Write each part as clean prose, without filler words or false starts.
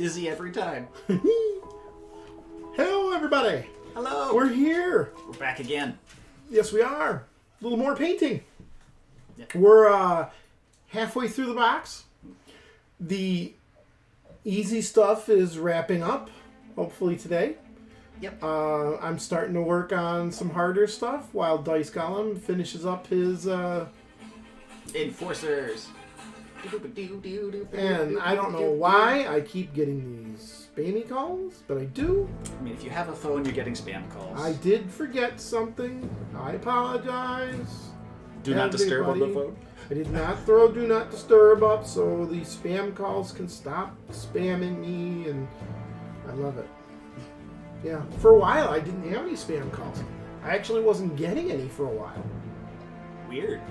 dizzy every time. Hello, everybody. Hello. We're here. We're back again. Yes, we are. A little more painting. Yep. We're halfway through the box. The easy stuff is wrapping up, hopefully today. Yep. I'm starting to work on some harder stuff while Dice Golem finishes up his... Enforcers. And I don't know why I keep getting these spammy calls, but I do. I mean, if you have a phone, you're getting spam calls. I did forget something. I apologize. Do not disturb on the phone. I did not throw Do Not Disturb up, so the spam calls can stop spamming me, and I love it. Yeah, for a while I didn't have any spam calls. I actually wasn't getting any for a while. Weird.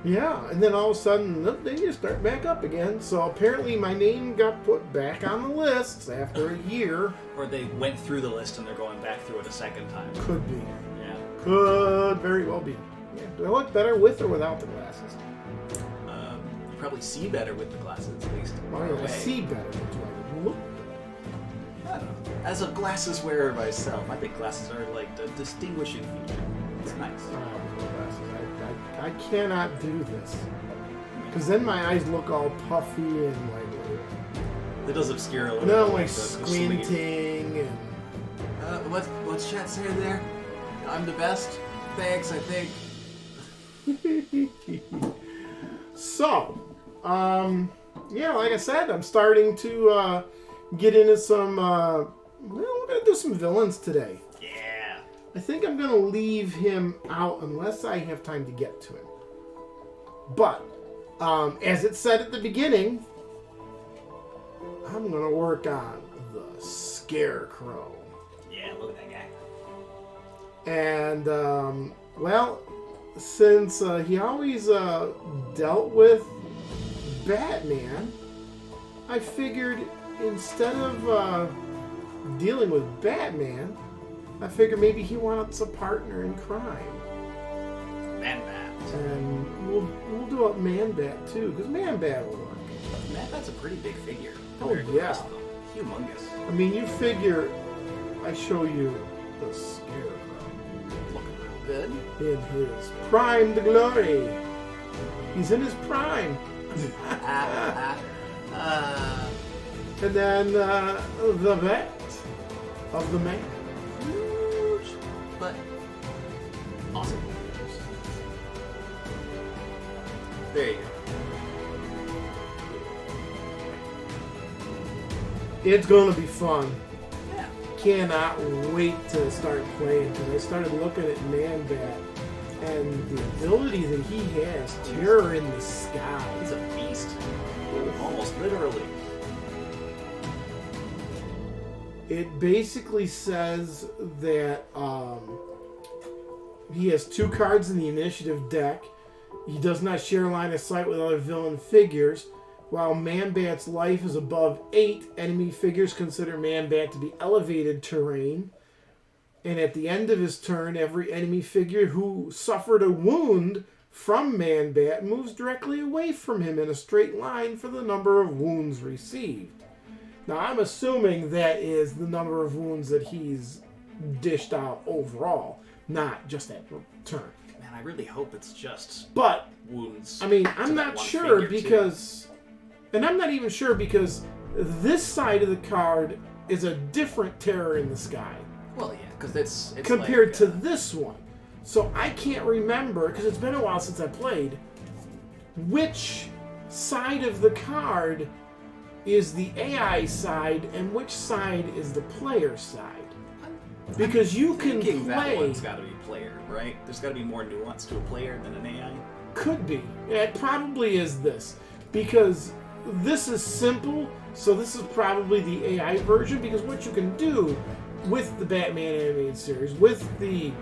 Yeah, and then all of a sudden, they just start back up again. So apparently my name got put back on the lists after a year. Or they went through the list and they're going back through it a second time. Could be. Yeah. Could very well be. Yeah. Do I look better with or without the glasses? You probably see better with the glasses, at least. I see better, but do I look better? I don't know. As a glasses wearer myself, I think glasses are like the distinguishing feature. It's nice. I cannot do this. Because then my eyes look all puffy and like... It does obscure a little no, bit. like squinting and... What's Chat saying there? I'm the best. Thanks, I think. So, yeah, like I said, I'm starting to get into some... we're going to do some villains today. Yeah. I think I'm going to leave him out unless I have time to get to him. But, as it said at the beginning, I'm going to work on the Scarecrow. Yeah, look at that guy. And, well, since he always dealt with Batman, I figured instead of dealing with Batman, I figured maybe he wants a partner in crime. ManBat. And we'll do up ManBat too, because ManBat will work. ManBat's a pretty big figure. Oh, yeah. Humongous. I mean, you figure I show you the Scarecrow. Looking real good. In his prime to glory. He's in his prime. And then the vet of the man. Huge, but awesome. There you go. It's going to be fun. Yeah. Cannot wait to start playing because I started looking at ManBat and the ability that he has, terror in the sky. He's a beast. Almost literally. It basically says that he has 2 cards in the initiative deck. He does not share line of sight with other villain figures. While ManBat's life is above 8, enemy figures consider ManBat to be elevated terrain. And at the end of his turn, every enemy figure who suffered a wound from ManBat moves directly away from him in a straight line for the number of wounds received. Now, I'm assuming that is the number of wounds that he's dished out overall, not just that turn. Man, I really hope it's just wounds. I mean, I'm not sure because... And I'm not even sure because this side of the card is a different terror in the sky. Well, yeah, because it's compared like, to this one. So I can't remember, because it's been a while since I played, which side of the card is the AI side and which side is the player side. Because you can play... that one's got to be player, right? There's got to be more nuance to a player than an AI. Could be. It probably is this. Because this is simple, so this is probably the AI version, because what you can do with the Batman animated series, with the,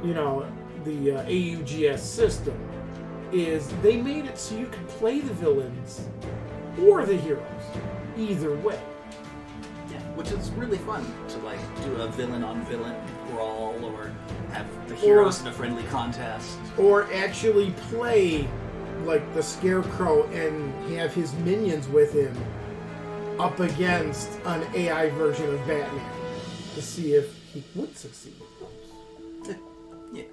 the AUGS system, is they made it so you can play the villains or the heroes, either way. Yeah, which is really fun to do a villain-on-villain brawl, or have the heroes in a friendly contest. Or actually play like the Scarecrow and have his minions with him up against an AI version of Batman to see if he would succeed. Yeah,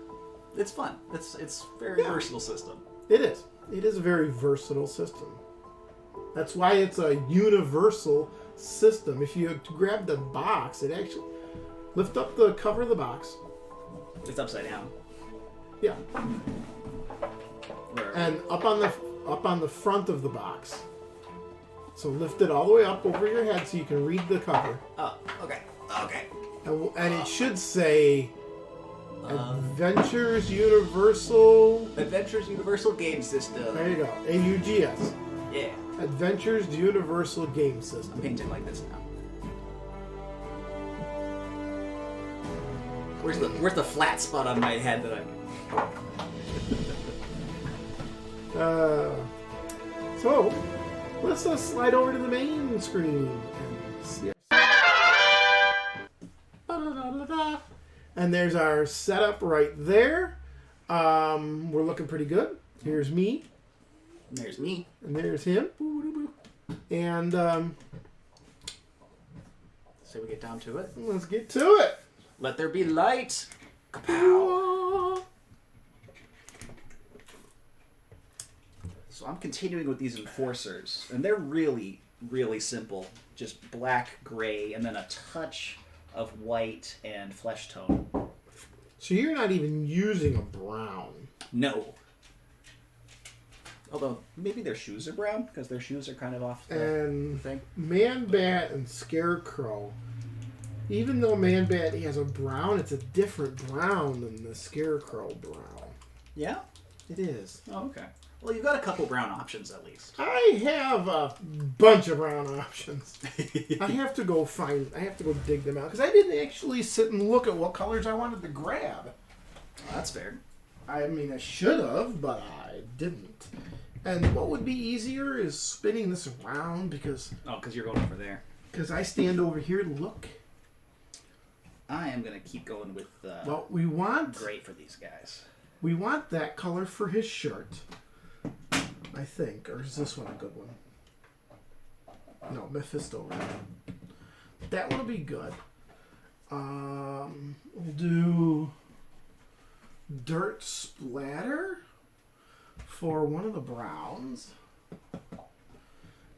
it's fun. It's a very versatile system. It is. It is a very versatile system. That's why it's a universal system. If you grab the box, it actually lift up the cover of the box. It's upside down. Yeah. Where? And up on the front of the box. So lift it all the way up over your head so you can read the cover. Oh, okay. Okay. And it should say Adventures Universal Game System. There you go. AUGS. Yeah. Adventures Universal Game System. Painted like this now. Where's the flat spot on my head that So let's slide over to the main screen and see. And there's our setup right there. We're looking pretty good. Here's me. There's me. And there's him. And so we get down to it. Let's get to it. Let there be light. Kapow. So I'm continuing with these enforcers, and they're really, really simple. Just black, gray, and then a touch of white and flesh tone. So you're not even using a brown. No. Although, maybe their shoes are brown, because their shoes are kind of off the thing. ManBat and Scarecrow, even though ManBat has a brown, it's a different brown than the Scarecrow brown. Yeah? It is. Oh, okay. Well, you've got a couple brown options, at least. I have a bunch of brown options. I have to go dig them out, because I didn't actually sit and look at what colors I wanted to grab. Well, that's fair. I mean, I should have, but I didn't. And what would be easier is spinning this around because... Oh, because you're going over there. Because I stand over here to look. I am going to keep going with... well, we want... Great for these guys. We want that color for his shirt. I think. Or is this one a good one? No, Mephisto. Right? That one will be good. We'll do... Dirt Splatter for one of the browns,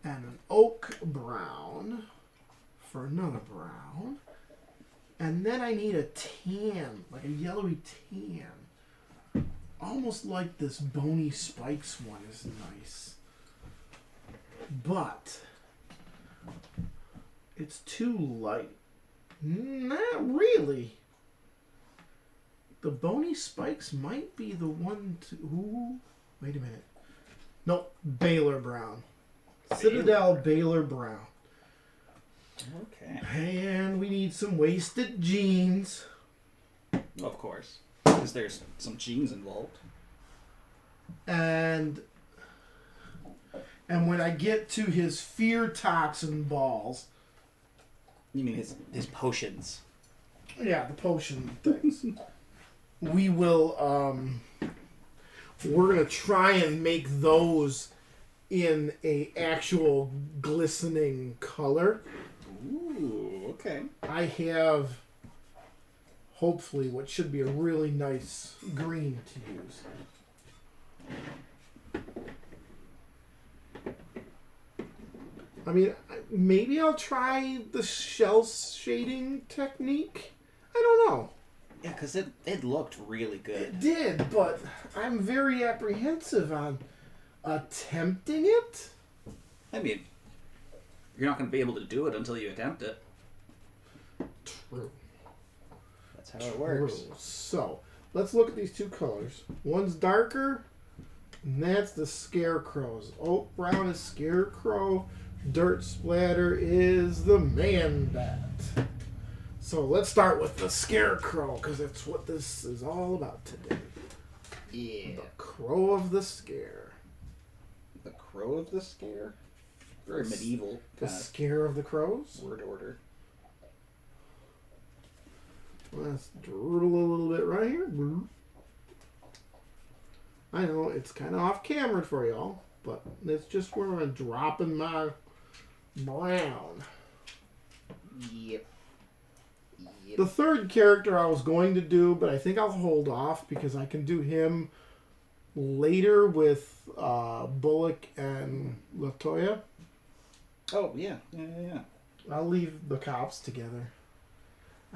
and an oak brown for another brown, and then I need a tan, like a yellowy tan, almost like this Bony Spikes one is nice, but it's too light. Not really. The Bony Spikes might be the one to... Ooh, wait a minute. Nope, Baylor Brown. Citadel Baylor Brown. Okay. And we need some wasted jeans. Of course. Because there's some jeans involved. And when I get to his fear toxin balls... You mean his potions? Yeah, the potion things. We will, we're going to try and make those in a actual glistening color. Ooh, okay. I have, hopefully, what should be a really nice green to use. I mean, maybe I'll try the shell shading technique. I don't know. Yeah, because it looked really good. It did, but I'm very apprehensive on attempting it. I mean, you're not going to be able to do it until you attempt it. True. That's how it works. So, let's look at these two colors. One's darker, and that's the Scarecrow's. Oak brown is Scarecrow. Dirt Splatter is the ManBat. So let's start with the Scarecrow, because that's what this is all about today. Yeah. The Crow of the Scare. The Crow of the Scare? Very medieval. The Scare of the Crows? Word order. Let's droodle a little bit right here. I know, it's kind of off camera for y'all, but it's just where I'm dropping my brown. Yep. The third character I was going to do, but I think I'll hold off because I can do him later with Bullock and Latoya. Oh, yeah. I'll leave the cops together.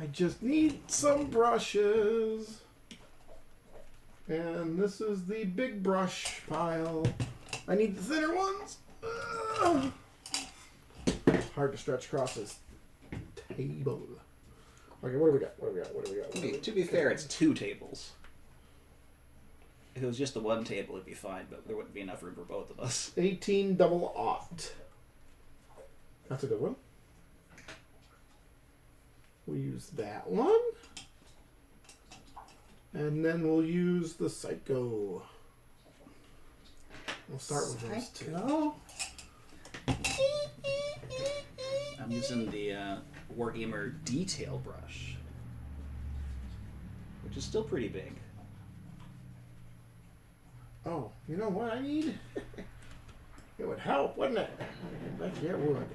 I just need some brushes. And this is the big brush pile. I need the thinner ones. It's hard to stretch across this table. Okay, what do we got? To be fair, it's 2 tables. If it was just the 1 table, it'd be fine, but there wouldn't be enough room for both of us. 18 double aught. That's a good one. We'll use that one. And then we'll use the Psycho. We'll start with those 2. I'm using the Wargamer Detail Brush, which is still pretty big. Oh, you know what I need? It would help, wouldn't it? I bet you it would.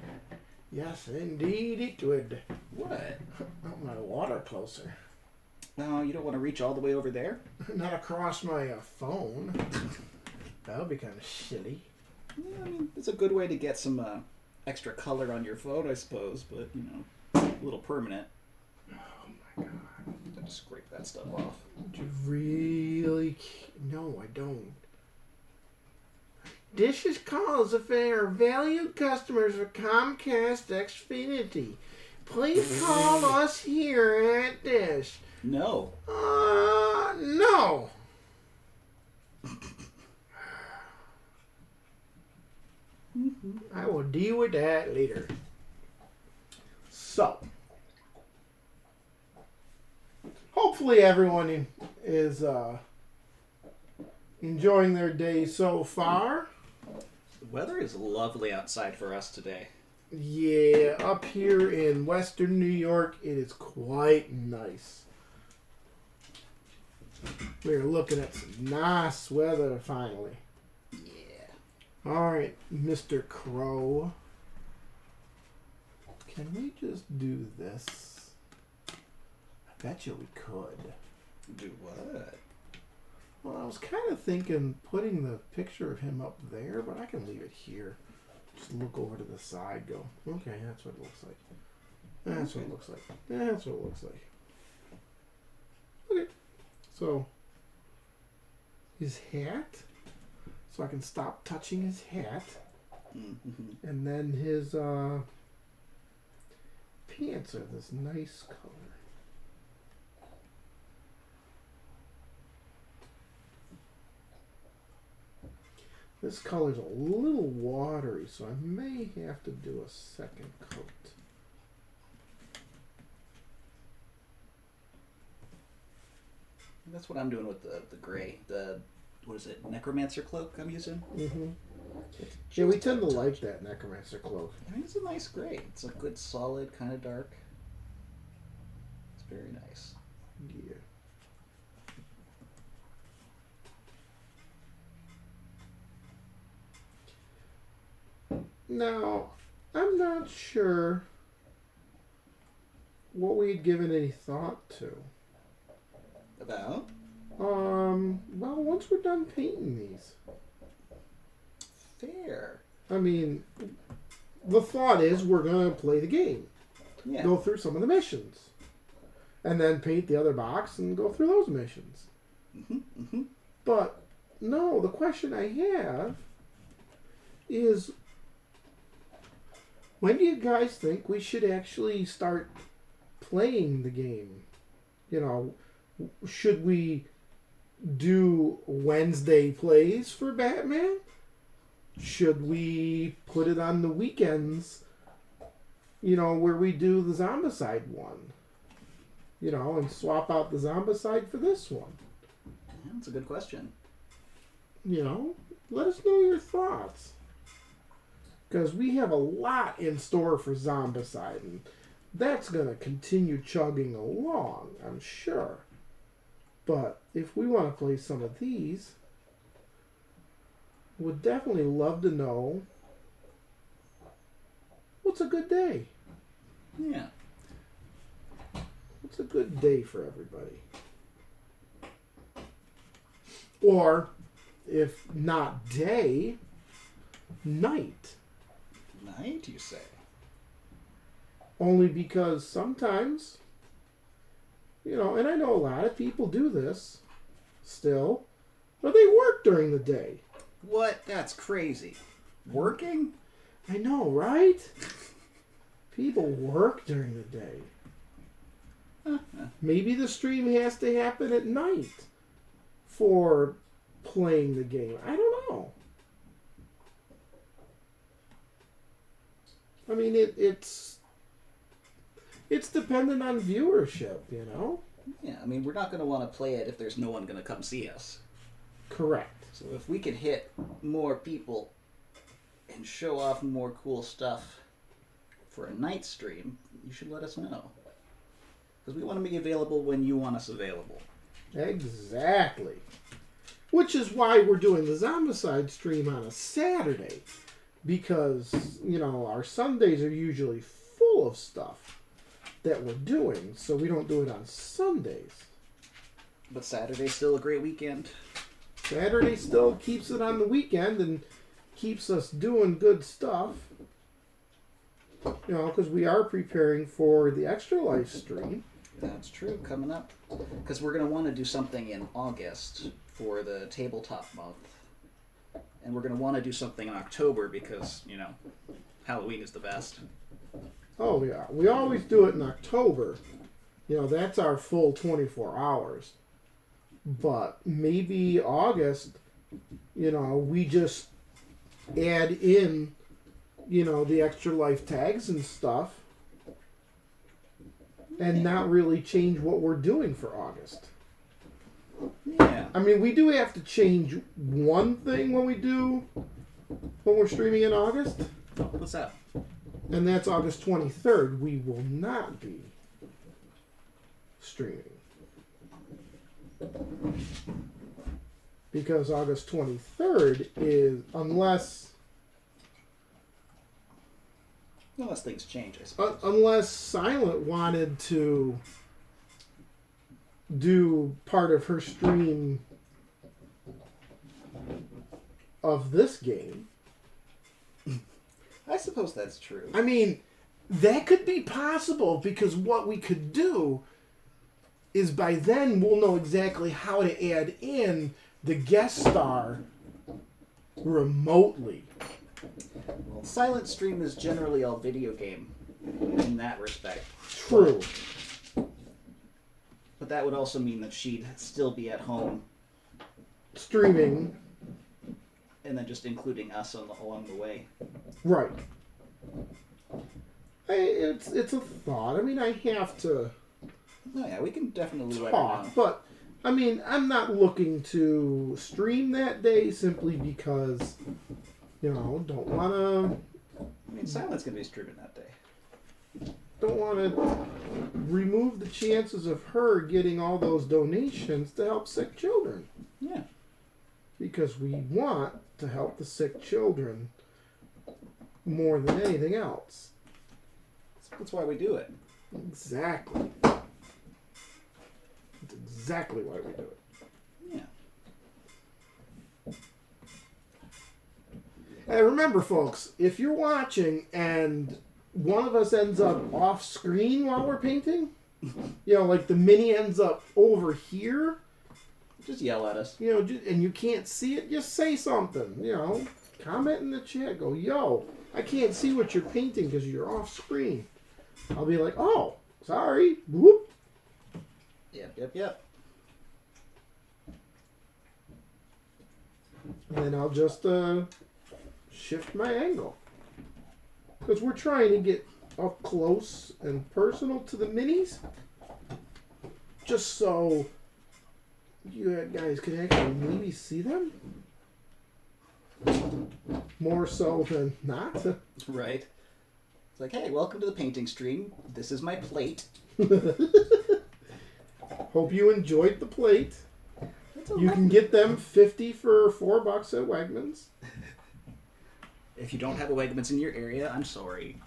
Yes, indeed it would. What? Oh, my water closer. No, you don't want to reach all the way over there? Not across my phone. That would be kind of shitty. Yeah, I mean, it's a good way to get some extra color on your phone, I suppose, but, you know, a little permanent. Oh, my God. I'll just scrape that stuff off. You really... No, I don't. This is calls if they are valued customers of Comcast Xfinity. Please call us here at this. No. No. I will deal with that later. So, hopefully everyone is enjoying their day so far. The weather is lovely outside for us today. Yeah, up here in Western New York, it is quite nice. We're looking at some nice weather finally. Yeah. Alright, Mr. Crow. Can we just do this? I bet you we could. Do what? Well, I was kind of thinking putting the picture of him up there, but I can leave it here. Just look over to the side, go, okay, that's what it looks like. That's what it looks like. That's what it looks like. Okay. So, his hat. So I can stop touching his hat. Mm-hmm. And then his pants are this nice color. This color's a little watery, so I may have to do a second coat. That's what I'm doing with the gray. The, what is it, Necromancer cloak I'm using? Mm-hmm. Yeah, we tend to like that Necromancer cloak. I mean, it's a nice gray. It's a good, solid, kind of dark. It's very nice. Yeah. Now, I'm not sure what we had given any thought to. About? Well, once we're done painting these. Fair. I mean, the thought is we're going to play the game. Yeah. Go through some of the missions. And then paint the other box and go through those missions. Mm-hmm. Mm-hmm. But, no, the question I have is, when do you guys think we should actually start playing the game? You know, should we do Wednesday plays for Batman? Should we put it on the weekends, you know, where we do the Zombicide one? You know, and swap out the Zombicide for this one. Yeah, that's a good question. You know, let us know your thoughts. Because we have a lot in store for Zombicide, and that's going to continue chugging along, I'm sure. But if we want to play some of these, would definitely love to know what's a good day? Yeah. What's a good day for everybody? Or, if not day, night. Night, you say? Only because sometimes, you know, and I know a lot of people do this still, but they work during the day. What? That's crazy. Working? I know, right? People work during the day. Maybe the stream has to happen at night for playing the game. I don't know. I mean, it's dependent on viewership, you know? Yeah, I mean, we're not going to want to play it if there's no one going to come see us. Correct. So if we could hit more people and show off more cool stuff for a night stream, you should let us know. Because we want to be available when you want us available. Exactly. Which is why we're doing the Zombicide stream on a Saturday. Because, you know, our Sundays are usually full of stuff that we're doing, so we don't do it on Sundays. But Saturday's still a great weekend. Saturday still keeps it on the weekend and keeps us doing good stuff. You know, because we are preparing for the Extra Life stream. That's true, coming up. Because we're going to want to do something in August for the tabletop month. And we're going to want to do something in October because, you know, Halloween is the best. Oh, yeah. We always do it in October. You know, that's our full 24 hours. But maybe August, you know, we just add in, you know, the Extra Life tags and stuff. And not really change what we're doing for August. Yeah. I mean, we do have to change one thing when we're streaming in August. What's that? And that's August 23rd. We will not be streaming. Because August 23rd is, unless things change, I suppose. unless Silent wanted to do part of her stream of this game. I suppose that's true. I mean, that could be possible because what we could do is by then we'll know exactly how to add in the guest star remotely. Well, Silent Stream is generally all video game in that respect. True. But that would also mean that she'd still be at home Streaming. and then just including us along the way. Right. It's a thought. I mean, I have to Oh yeah, we can definitely let her talk, know. but I mean, I'm not looking to stream that day simply because, you know, don't want to. I mean, Silent's gonna be streaming that day. Don't want to remove the chances of her getting all those donations to help sick children. Yeah. Because we want to help the sick children more than anything else. That's why we do it. Exactly. That's exactly why we do it. Yeah. And remember, folks, if you're watching and one of us ends up off screen while we're painting, you know, like the mini ends up over here, Just yell at us. you know, and you can't see it, just say something, you know, comment in the chat, go, yo, I can't see what you're painting because you're off screen. I'll be like, oh, sorry, whoop. Yep. And then I'll just shift my angle. Because we're trying to get up close and personal to the minis. Just so you guys can actually maybe see them. More so than not. Right. It's like, hey, welcome to the painting stream. This is my plate. Hope you enjoyed the plate. That's You can get them 50 for $4 at Wegmans. If you don't have a Wegmans in your area, I'm sorry.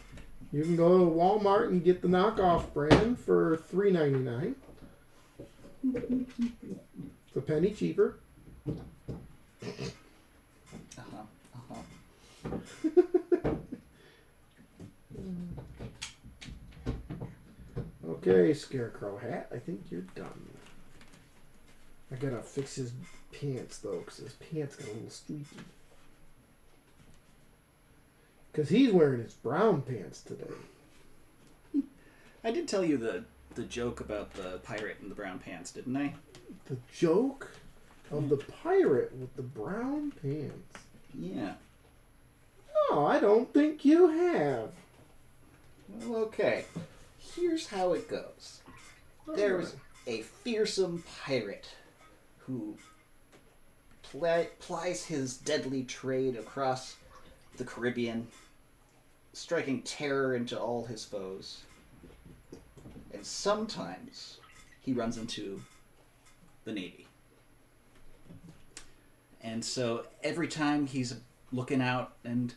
You can go to Walmart and get the knockoff brand for $3.99. It's a penny cheaper. Okay, Scarecrow hat. I think you're done. I gotta fix his pants though, because his pants got a little streaky. Because he's wearing his brown pants today. I did tell you the joke about the pirate in the brown pants, didn't I? The joke of the pirate with the brown pants. Yeah. Oh, I don't think you have. Well, okay. Here's how it goes. There's a fearsome pirate who plies his deadly trade across the Caribbean, striking terror into all his foes. And sometimes he runs into the Navy. And so every time he's looking out and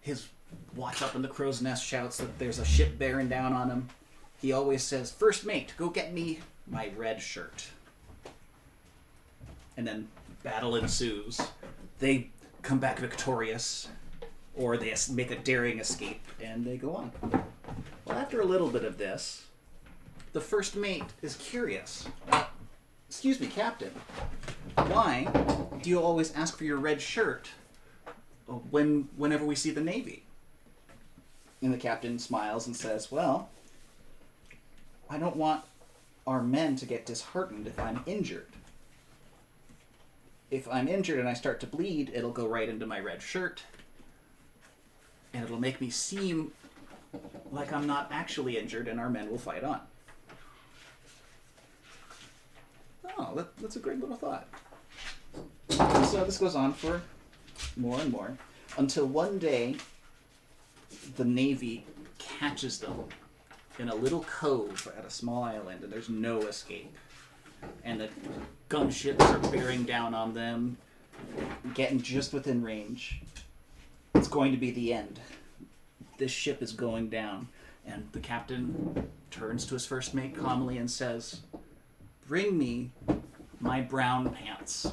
his watch up in the crow's nest shouts that there's a ship bearing down on him, he always says, "First mate, go get me my red shirt." And then battle ensues. They come back victorious, or they make a daring escape, and they go on. Well, after a little bit of this, the first mate is curious. "Excuse me, Captain, why do you always ask for your red shirt whenever we see the Navy?" And the captain smiles and says, "Well, I don't want our men to get disheartened if I'm injured. If I'm injured and I start to bleed, it'll go right into my red shirt, and it'll make me seem like I'm not actually injured, and our men will fight on." Oh, that's a great little thought. So this goes on for more and more, until one day the Navy catches them in a little cove at a small island, and there's no escape. And the gunships are bearing down on them, getting just within range. It's going to be the end. This ship is going down, and the captain turns to his first mate calmly and says, "Bring me my brown pants."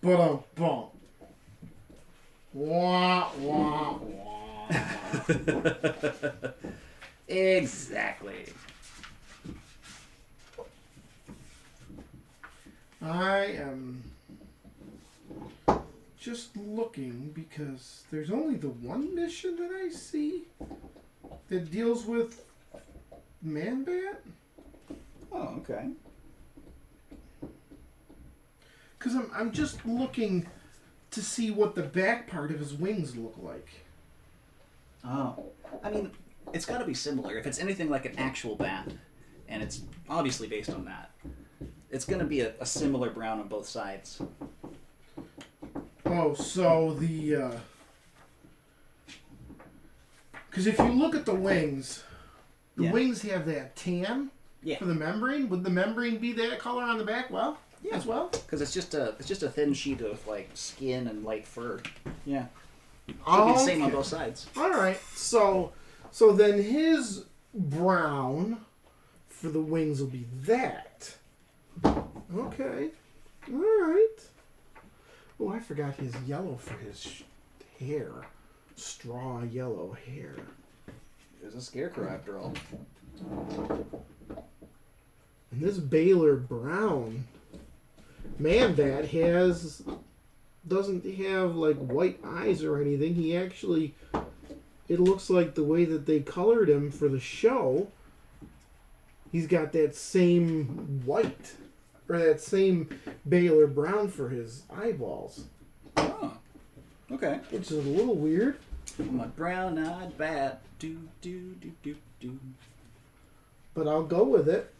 Ba-dum-bum. Wah, wah, wah. Exactly. I am just looking because there's only the one mission that I see that deals with ManBat. Oh, okay. Because I'm just looking to see what the back part of his wings look like. Oh. I mean, it's got to be similar. If it's anything like an actual bat, and it's obviously based on that, it's going to be a similar brown on both sides. Oh, so the... Because if you look at the wings, the wings have that tan for the membrane. Would the membrane be that color on the back? Well, yeah, as well. Because it's just a thin sheet of like skin and light fur. Yeah. Should Oh, be the same on both sides. All right. So then his brown for the wings will be that. Okay. All right. Oh, I forgot his yellow for his hair. Straw yellow hair. There's a Scarecrow after all. And this Baylor brown ManBat doesn't have like white eyes or anything. He actually, it looks like the way that they colored him for the show, he's got that same white or that same Baylor brown for his eyeballs. Oh. Okay. Which is a little weird. My brown-eyed bat. Do, do, do, do, do. But I'll go with it.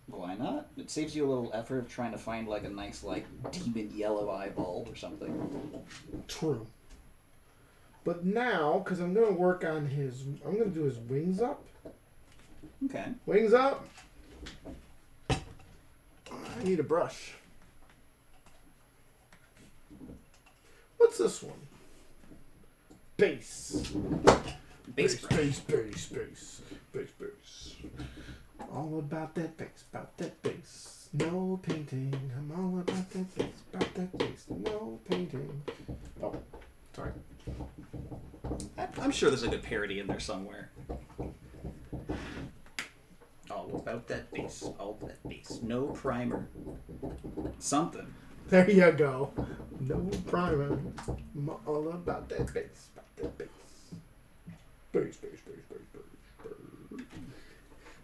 Why not? It saves you a little effort of trying to find like a nice like demon yellow eyeball or something. True. But now, because I'm going to work on I'm going to do his wings up. Okay. Wings up. I need a brush. What's this one? Bass. Bass. Bass. All about that bass. No painting. I'm all about that bass. No painting. Oh, sorry. I'm sure there's a good parody in there somewhere. All about that bass. All that bass. No primer. Something. There you go. No primer. I'm all about that bass. Bass.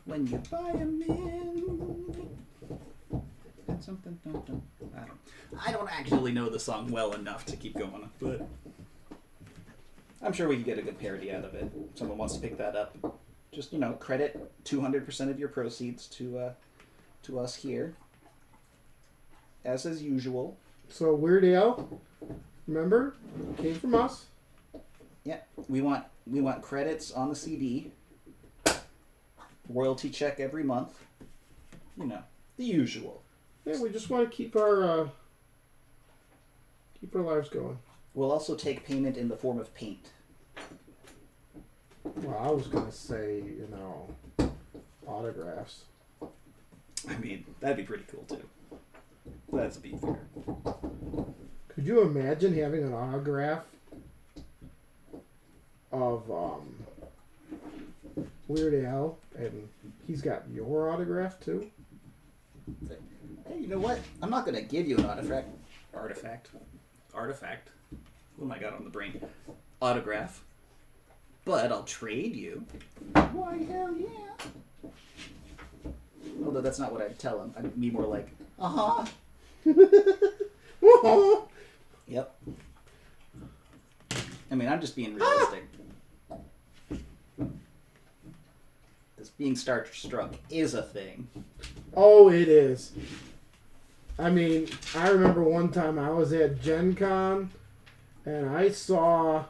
When you buy them in. And something. I don't actually know the song well enough to keep going, but I'm sure we can get a good parody out of it. If someone wants to pick that up. Just, credit 200% of your proceeds to us here. As is usual. So Weird Al, remember, came from us. Yeah, we want credits on the CD. Royalty check every month. The usual. Yeah, we just want to keep our lives going. We'll also take payment in the form of paint. Well, I was gonna say, autographs. I mean, that'd be pretty cool too. Let's be fair. Could you imagine having an autograph of Weird Al, and he's got your autograph too? Hey, you know what? I'm not gonna give you an artifact. What am I got on the brain? Autograph. But I'll trade you. Why, hell yeah. Although that's not what I'd tell him. I'd be more like, uh-huh. Yep. I mean, I'm just being realistic. This being starstruck is a thing. Oh, it is. I mean, I remember one time I was at Gen Con and I saw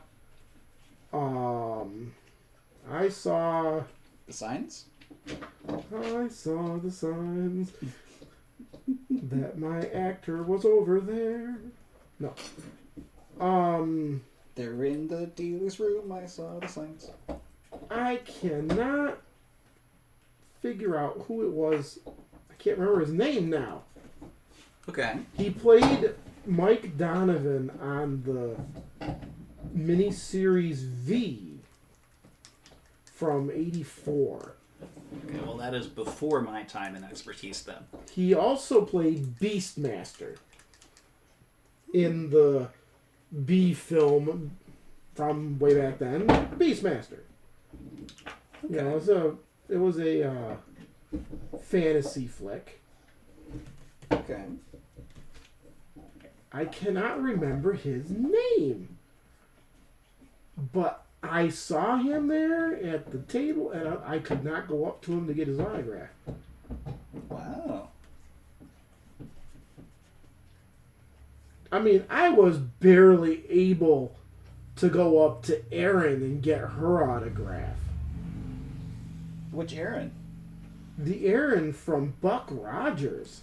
The signs? I saw the signs that my actor was over there. No. They're in the dealer's room. I saw the signs. I cannot figure out who it was. I can't remember his name now. Okay. He played Mike Donovan on the miniseries V from '84. Okay, well, that is before my time and expertise then. He also played Beastmaster in the B film from way back then, Beastmaster. Okay. It was a fantasy flick. Okay. I cannot remember his name, but I saw him there at the table, and I could not go up to him to get his autograph. Wow. I mean, I was barely able to go up to Erin and get her autograph. Which Aaron? The Erin from Buck Rogers.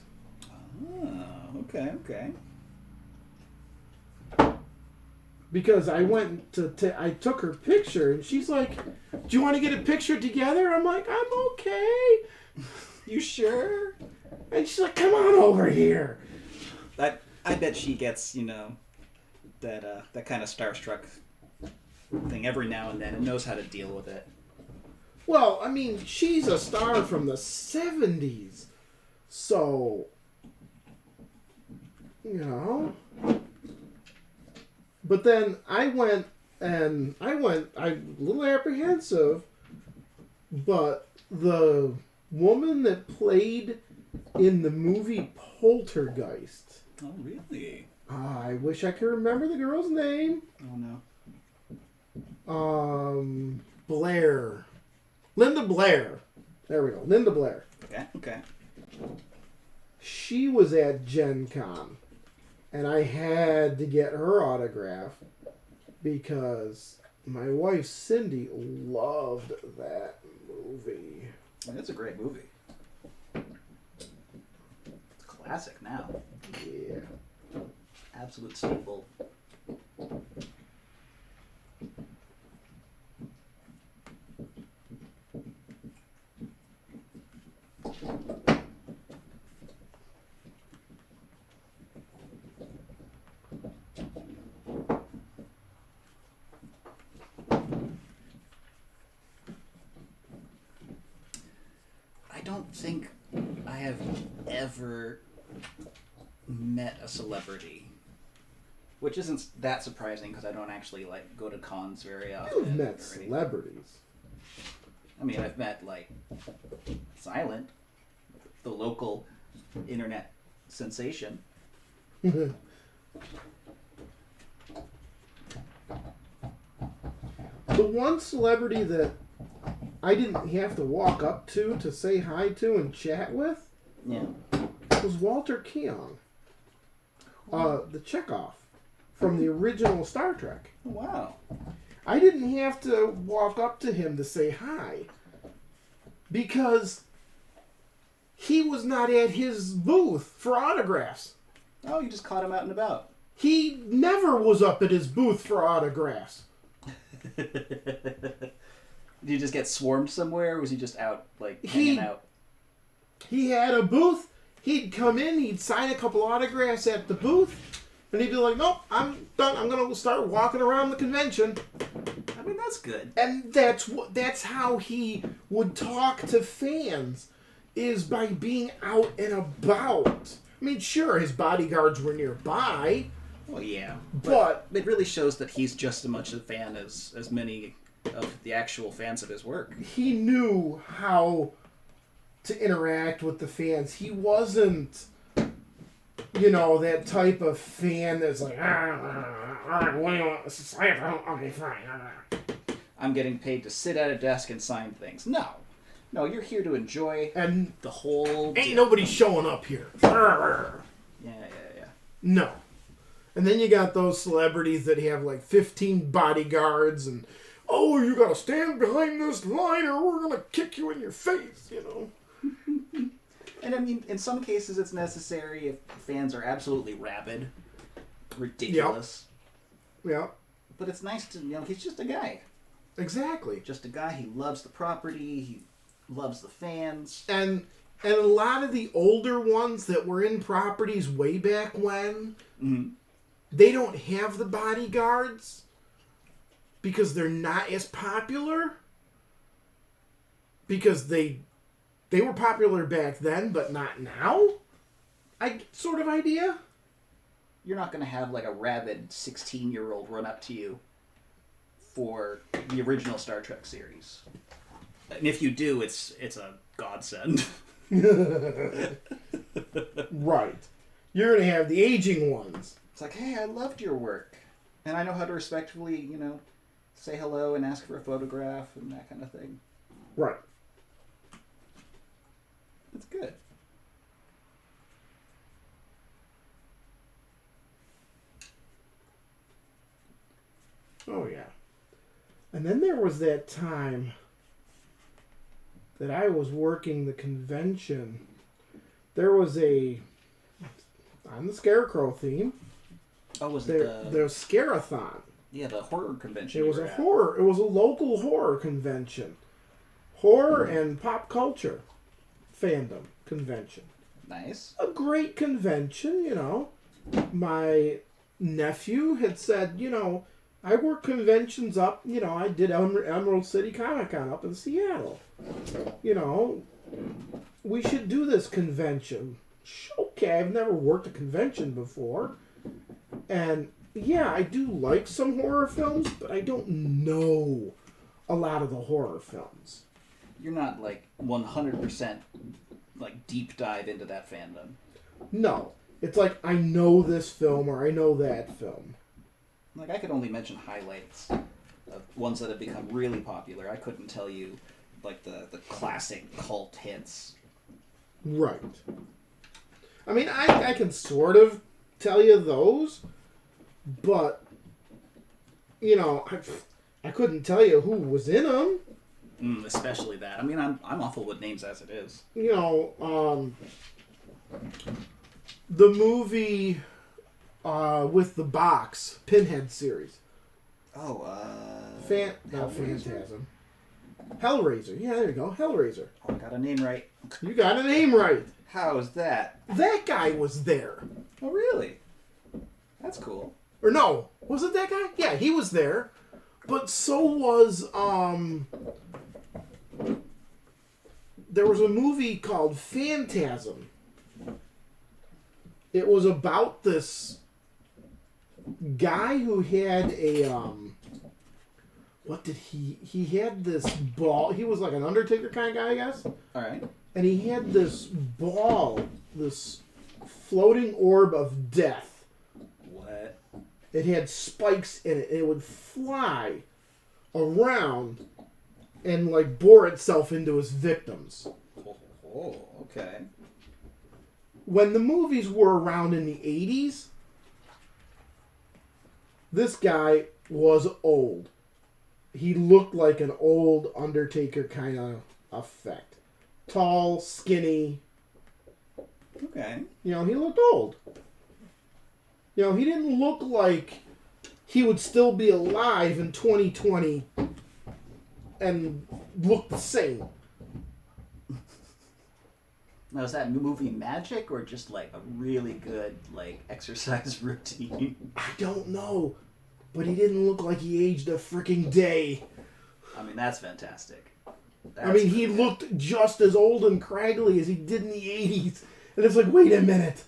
Oh, okay. Because I went I took her picture, and she's like, "Do you want to get a picture together?" I'm like, "I'm okay." You sure? And she's like, "Come on over here." I bet she gets, that kind of starstruck thing every now and then and knows how to deal with it. Well, I mean, she's a star from the 70s. So, But then I'm a little apprehensive, but the woman that played in the movie Poltergeist. Oh, really? I wish I could remember the girl's name. Oh, no. Blair. Linda Blair. There we go. Linda Blair. Okay. She was at Gen Con, and I had to get her autograph because my wife Cindy loved that movie. That's a great movie. It's a classic now. Yeah. Absolute staple. don't think I have ever met a celebrity, which isn't that surprising because I don't actually like go to cons very often. You've met celebrities. I mean, I've met like Silent, the local internet sensation. The one celebrity that I didn't have to walk up to say hi to and chat with was Walter Keong, the Chekhov from the original Star Trek. Wow. I didn't have to walk up to him to say hi because he was not at his booth for autographs. Oh, you just caught him out and about. He never was up at his booth for autographs. Did he just get swarmed somewhere, or was he just out, like, hanging out? He had a booth. He'd come in, he'd sign a couple autographs at the booth, and he'd be like, nope, I'm done. I'm going to start walking around the convention. I mean, that's good. And that's how he would talk to fans, is by being out and about. I mean, sure, his bodyguards were nearby. Well, yeah. But it really shows that he's just as much a fan as many of the actual fans of his work. He knew how to interact with the fans. He wasn't, that type of fan that's like, what do you want? Okay, fine. I'm getting paid to sit at a desk and sign things. No, you're here to enjoy and the whole Ain't nobody showing up here. Yeah. No. And then you got those celebrities that have like 15 bodyguards and, oh, you gotta stand behind this line or we're gonna kick you in your face, And I mean, in some cases it's necessary if fans are absolutely rabid, ridiculous. Yeah. But it's nice to, he's just a guy. Exactly. Just a guy. He loves the property. He loves the fans. And a lot of the older ones that were in properties way back when, they don't have the bodyguards because they're not as popular. Because they were popular back then, but not now. Sort of idea. You're not going to have like a rabid 16-year-old run up to you for the original Star Trek series. And if you do, it's a godsend. Right. You're going to have the aging ones. It's like, hey, I loved your work. And I know how to respectfully, say hello and ask for a photograph and that kind of thing. Right. It's good. Oh, yeah. And then there was that time that I was working the convention. There was on the Scarecrow theme. Oh, was there, it the Scarathon. Yeah, the horror convention. It was a local horror convention. Horror and pop culture fandom convention. Nice. A great convention, My nephew had said, I work conventions up, I did Emerald City Comic Con up in Seattle. We should do this convention. Okay, I've never worked a convention before. And yeah, I do like some horror films, but I don't know a lot of the horror films. You're not like 100% like deep dive into that fandom. No. It's like I know this film or I know that film. Like I could only mention highlights of ones that have become really popular. I couldn't tell you like the classic cult hits. Right. I mean, I can sort of tell you those, but I couldn't tell you who was in them. Especially that. I mean, I'm awful with names as it is. The movie with the box Pinhead series. Oh, Phantasm. Hellraiser. Yeah, there you go. Hellraiser. Oh, I got a name right. You got a name right. How is that? That guy was there. Oh, really? That's cool. Or no, was it that guy? Yeah, he was there. there was a movie called Phantasm. It was about this guy who had a what did he had this ball. He was like an Undertaker kind of guy, I guess. All right. And he had this ball, this floating orb of death. What? It had spikes in it, and it would fly around and like bore itself into his victims. Oh, okay. When the movies were around in the 80s, this guy was old. He looked like an old Undertaker kind of effect. Tall, skinny. Okay. You know, he looked old. You know, he didn't look like he would still be alive in 2020 and look the same. Now, is that movie magic or just like a really good like exercise routine? I don't know, but he didn't look like he aged a freaking day. I mean, that's fantastic. I mean, he looked just as old and craggly as he did in the 80s. And it's like, wait a minute.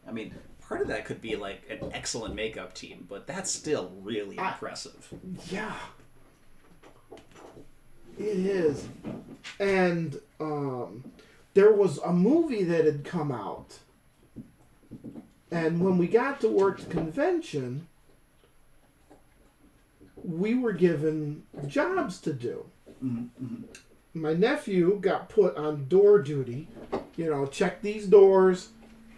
I mean, part of that could be like an excellent makeup team, but that's still really impressive. Yeah. It is. And there was a movie that had come out. And when we got to work the convention, we were given jobs to do. Mm-hmm. My nephew got put on door duty. You know, check these doors.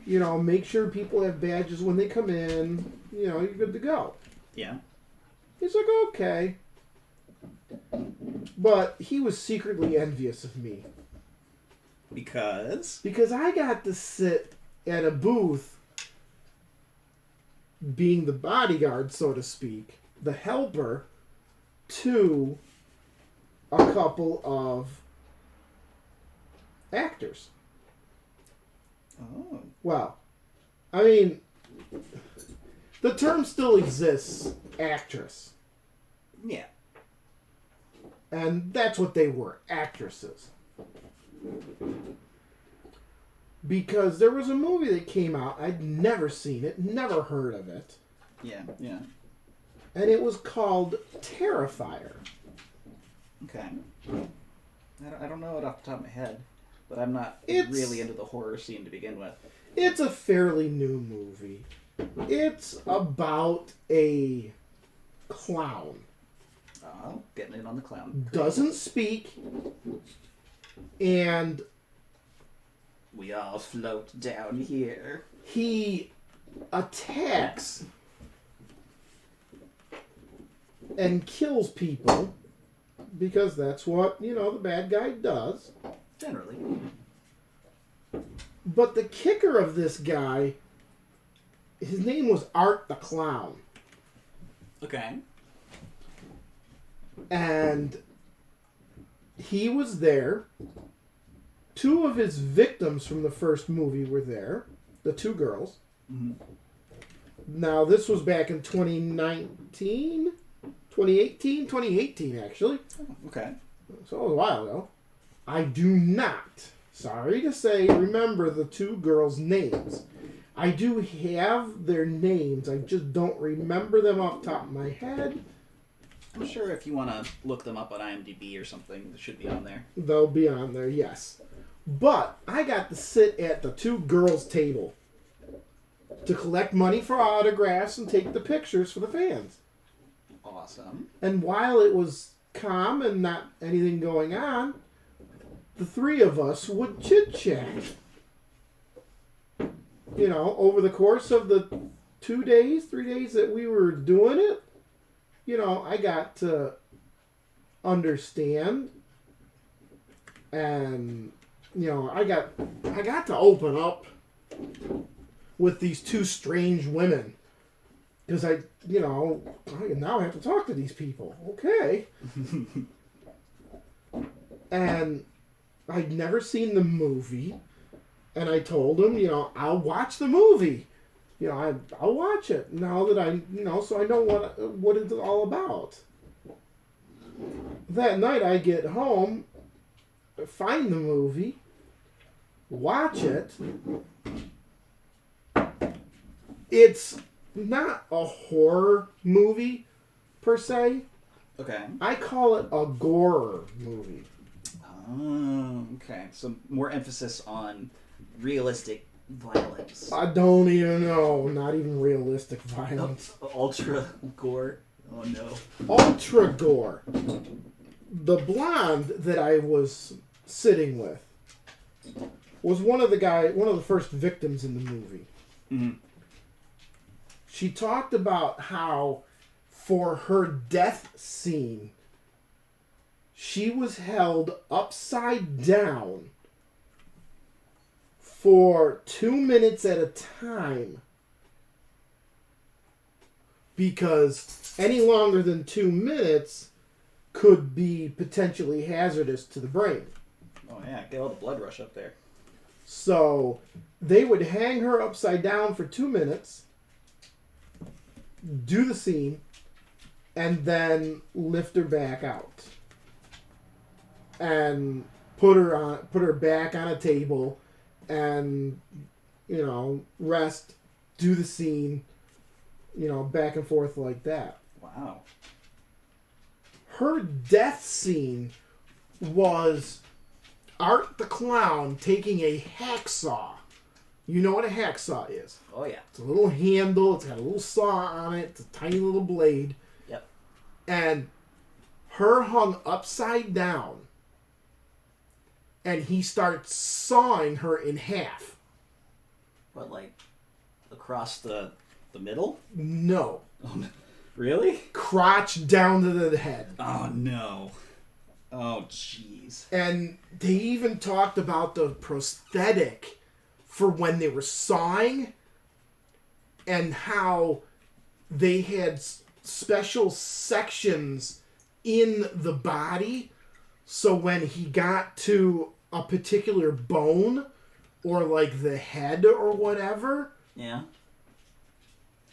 You know, make sure people have badges when they come in. You know, you're good to go. Yeah. He's like, okay. But he was secretly envious of me. Because? Because I got to sit at a booth being the bodyguard, so to speak, the helper to a couple of actors. Oh. Well, I mean, the term still exists, actress. Yeah. And that's what they were, actresses. Because there was a movie that came out, I'd never seen it, never heard of it. Yeah, yeah. And it was called Terrifier. Okay. I don't know it off the top of my head, but I'm not really into the horror scene to begin with. It's a fairly new movie. It's about a clown. Oh, getting in on the clown. Doesn't speak. And we all float down here. He attacks and kills people because that's what, you know, the bad guy does. Generally. But the kicker of this guy, his name was Art the Clown. Okay. And he was there. Two of his victims from the first movie were there. The two girls. Mm-hmm. Now, this was back in 2019? 2018? 2018, actually. Oh, okay. So it was a while ago. I do not, sorry to say, remember the two girls' names. I do have their names. I just don't remember them off the top of my head. I'm sure if you want to look them up on IMDb or something, it should be on there. They'll be on there, yes. But I got to sit at the two girls' table to collect money for autographs and take the pictures for the fans. Awesome. And while it was calm and not anything going on, the three of us would chit-chat. You know, over the course of the 3 days that we were doing it, you know, I got to understand and, you know, I got to open up with these two strange women. Because now I have to talk to these people. Okay. And I'd never seen the movie. And I told him, you know, I'll watch the movie. You know, I'll watch it now that so I know what it's all about. That night I get home find the movie, watch it. It's not a horror movie per se. Okay. I call it a gore movie. Oh, okay. So more emphasis on realistic violence. I don't even know. Not even realistic violence. Ultra gore. Oh no. Ultra gore. The blonde that I was sitting with was one of the first victims in the movie. Mm-hmm. She talked about how for her death scene, she was held upside down for 2 minutes at a time, because any longer than 2 minutes could be potentially hazardous to the brain. Oh yeah, get all the blood rush up there. So they would hang her upside down for 2 minutes, do the scene, and then lift her back out and put her back on a table and, you know, rest, do the scene, you know, back and forth like that. Wow. Her death scene was Art the Clown taking a hacksaw. You know what a hacksaw is? Oh yeah. It's a little handle. It's got a little saw on it. It's a tiny little blade. Yep. And her hung upside down. And he starts sawing her in half. What, like across the middle? No. Really? Crotch down to the head. Oh no. Oh jeez. And they even talked about the prosthetic for when they were sawing, and how they had special sections in the body, so when he got to a particular bone or like the head or whatever, Yeah.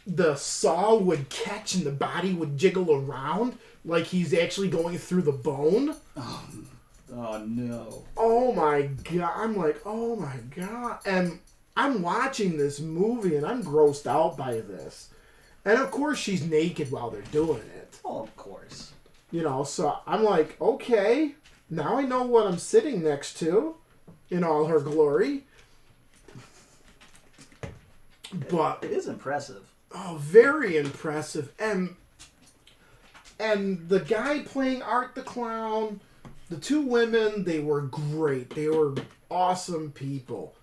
the saw would catch and the body would jiggle around like he's actually going through the bone. Oh no. Oh my god. I'm like, oh my god. And I'm watching this movie and I'm grossed out by this. And of course she's naked while they're doing it. Oh, of course. You know, so I'm like, okay, now I know what I'm sitting next to in all her glory. But It is impressive. oh, very impressive. And the guy playing Art the Clown, the two women, they were great. They were awesome people.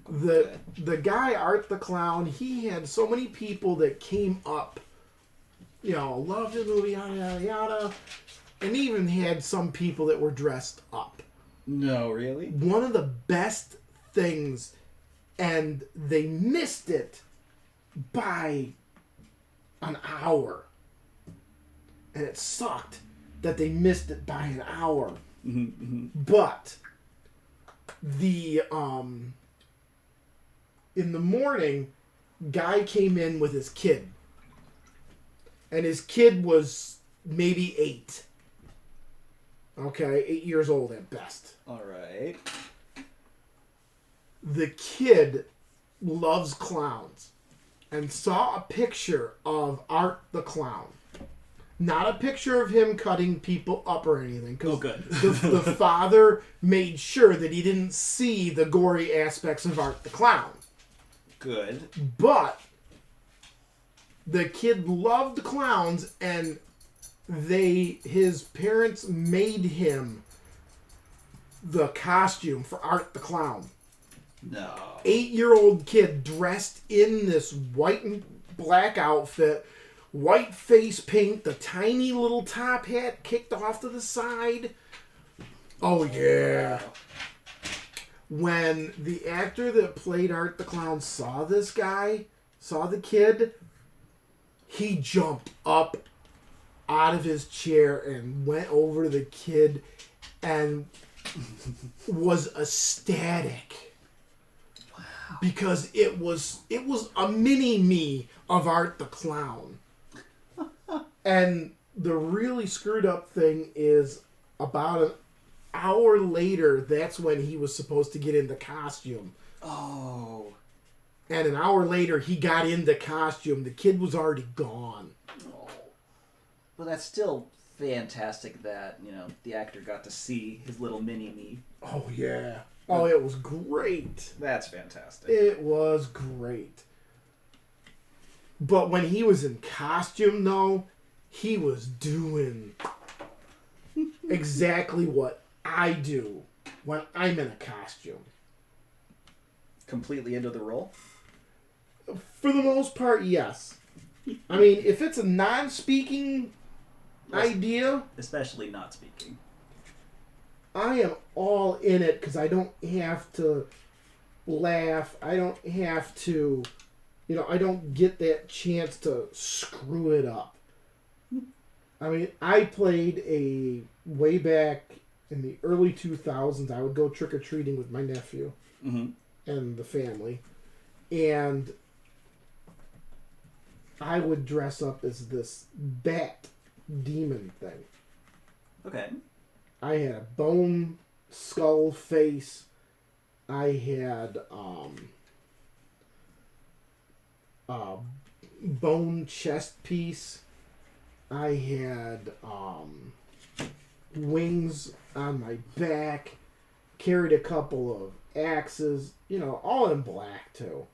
The guy Art the Clown, he had so many people that came up, you know, loved the movie, yada yada yada, and even had some people that were dressed up. No, really? One of the best things, and they missed it by an hour. And it sucked that they missed it by an hour. Mm-hmm. But the in the morning, guy came in with his kid. And his kid was maybe 8. Okay, 8 years old at best. All right. The kid loves clowns and saw a picture of Art the Clown. Not a picture of him cutting people up or anything. Oh, good. the father made sure that he didn't see the gory aspects of Art the Clown. Good. But the kid loved clowns, and his parents made him the costume for Art the Clown. No. 8-year-old kid dressed in this white and black outfit, white face paint, the tiny little top hat kicked off to the side. Oh yeah. When the actor that played Art the Clown saw this guy, saw the kid, he jumped up out of his chair and went over to the kid and was ecstatic. Wow. Because it was a mini me of Art the Clown. And the really screwed up thing is about hour later, that's when he was supposed to get into costume. Oh. And an hour later, he got into costume. The kid was already gone. Oh. Well, that's still fantastic that, the actor got to see his little mini-me. Oh, yeah. Oh, it was great. That's fantastic. It was great. But when he was in costume, though, he was doing exactly what I do when I'm in a costume. Completely into the role? For the most part, yes. I mean, if it's a non-speaking idea... Especially not speaking. I am all in it because I don't have to laugh. I don't have to... I don't get that chance to screw it up. I mean, I played way back in the early 2000s, I would go trick-or-treating with my nephew and the family. And I would dress up as this bat demon thing. Okay. I had a bone skull face. I had a bone chest piece. I had wings on my back. Carried a couple of axes. All in black too.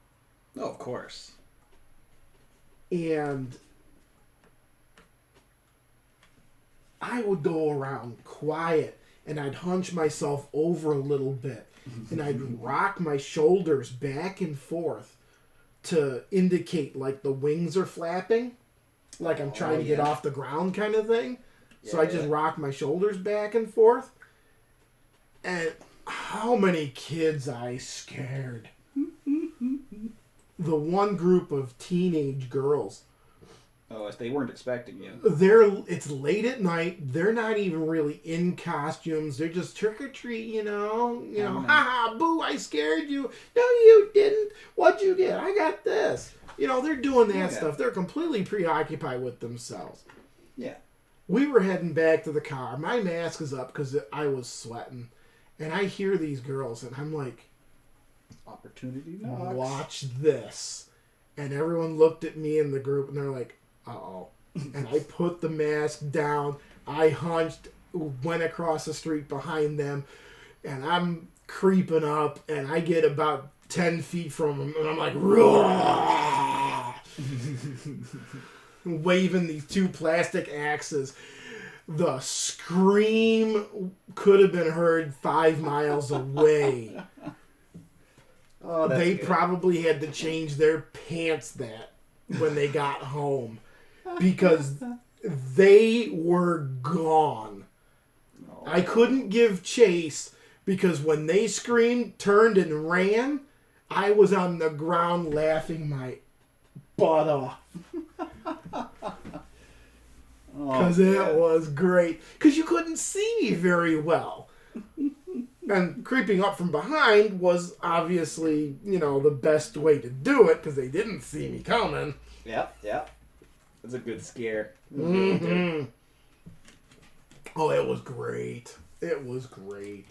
Oh, of course. And I would go around quiet and I'd hunch myself over a little bit and I'd rock my shoulders back and forth to indicate like the wings are flapping, like I'm trying to get off the ground kind of thing. So I just rock my shoulders back and forth. And how many kids I scared. The one group of teenage girls. Oh, if they weren't expecting you. It's late at night. They're not even really in costumes. They're just trick or treat, haha, boo, I scared you. No, you didn't. What'd you get? I got this. They're doing that stuff. They're completely preoccupied with themselves. Yeah. We were heading back to the car. My mask is up because I was sweating. And I hear these girls, and I'm like, opportunity knocks. Watch this. And everyone looked at me in the group, and they're like, uh-oh. And I put the mask down. I hunched, went across the street behind them, and I'm creeping up, and I get about 10 feet from them, and I'm like, roar! Waving these two plastic axes. The scream could have been heard 5 miles away. Oh, they good. probably had to change their pants when they got home because they were gone. Oh. I couldn't give chase because when they screamed, turned, and ran, I was on the ground laughing my butt off. Because it was great. Because you couldn't see me very well. And creeping up from behind was obviously, the best way to do it because they didn't see me coming. Yep. That's a good scare. Mm-hmm. Oh, it was great. It was great.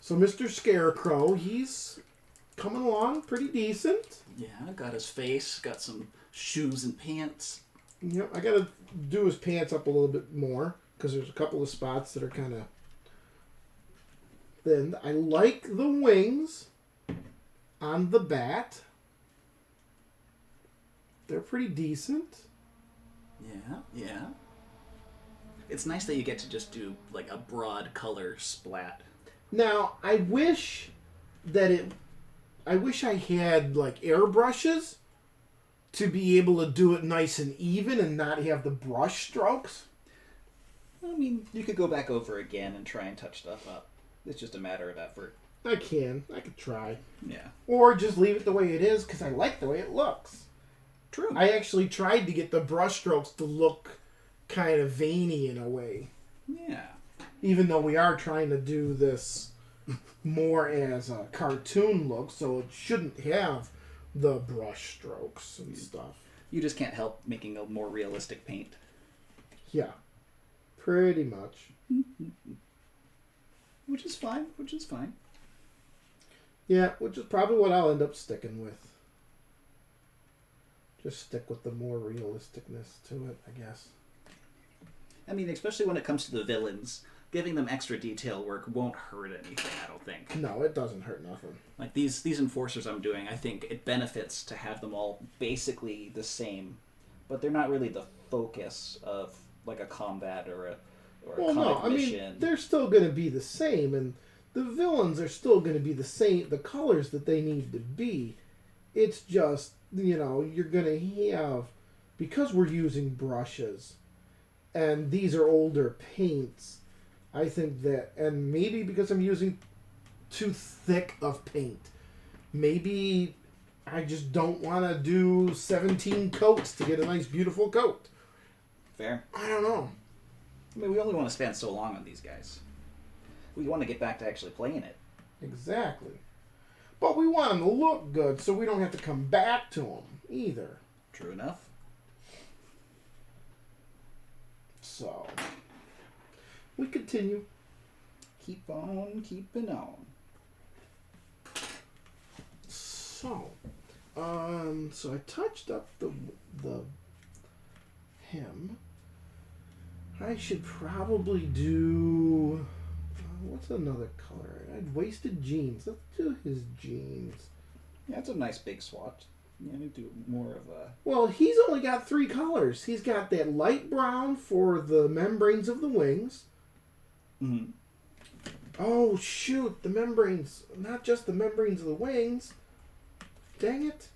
So Mr. Scarecrow, he's coming along pretty decent. Yeah, got his face, got some shoes and pants. Yep, I gotta do his pants up a little bit more because there's a couple of spots that are kind of thin. I like the wings on the bat. They're pretty decent. Yeah. It's nice that you get to just do like a broad color splat. Now, I wish I had like airbrushes to be able to do it nice and even and not have the brush strokes. I mean, you could go back over again and try and touch stuff up. It's just a matter of effort. I could try. Yeah. Or just leave it the way it is because I like the way it looks. True. I actually tried to get the brush strokes to look kind of veiny in a way. Yeah. Even though we are trying to do this more as a cartoon look, so it shouldn't have the brush strokes and stuff. You just can't help making a more realistic paint. Yeah. Pretty much. Which is fine. Which is fine. Yeah, which is probably what I'll end up sticking with. Just stick with the more realisticness to it, I guess. I mean, especially when it comes to the villains, giving them extra detail work won't hurt anything, I don't think. No, it doesn't hurt nothing. Like these enforcers I'm doing, I think it benefits to have them all basically the same, but they're not really the focus of like a combat or a comic mission. Mean, they're still going to be the same, and the villains are still going to be the same, the colors that they need to be. It's just, you're going to have, because we're using brushes, and these are older paints, I think that, and maybe because I'm using too thick of paint, maybe I just don't want to do 17 coats to get a nice, beautiful coat. Fair. I don't know. I mean, we only want to spend so long on these guys. We want to get back to actually playing it. Exactly. But we want them to look good so we don't have to come back to them either. True enough. So, we continue. Keep on keeping on. So I touched up the hem. I should probably do... what's another color? I'd wasted jeans. Let's do his jeans. Yeah, it's a nice big swatch. Yeah, we do more of a... Well, he's only got 3 colors. He's got that light brown for the membranes of the wings. Mm-hmm. Oh, shoot. The membranes. Not just the membranes of the wings. Dang it.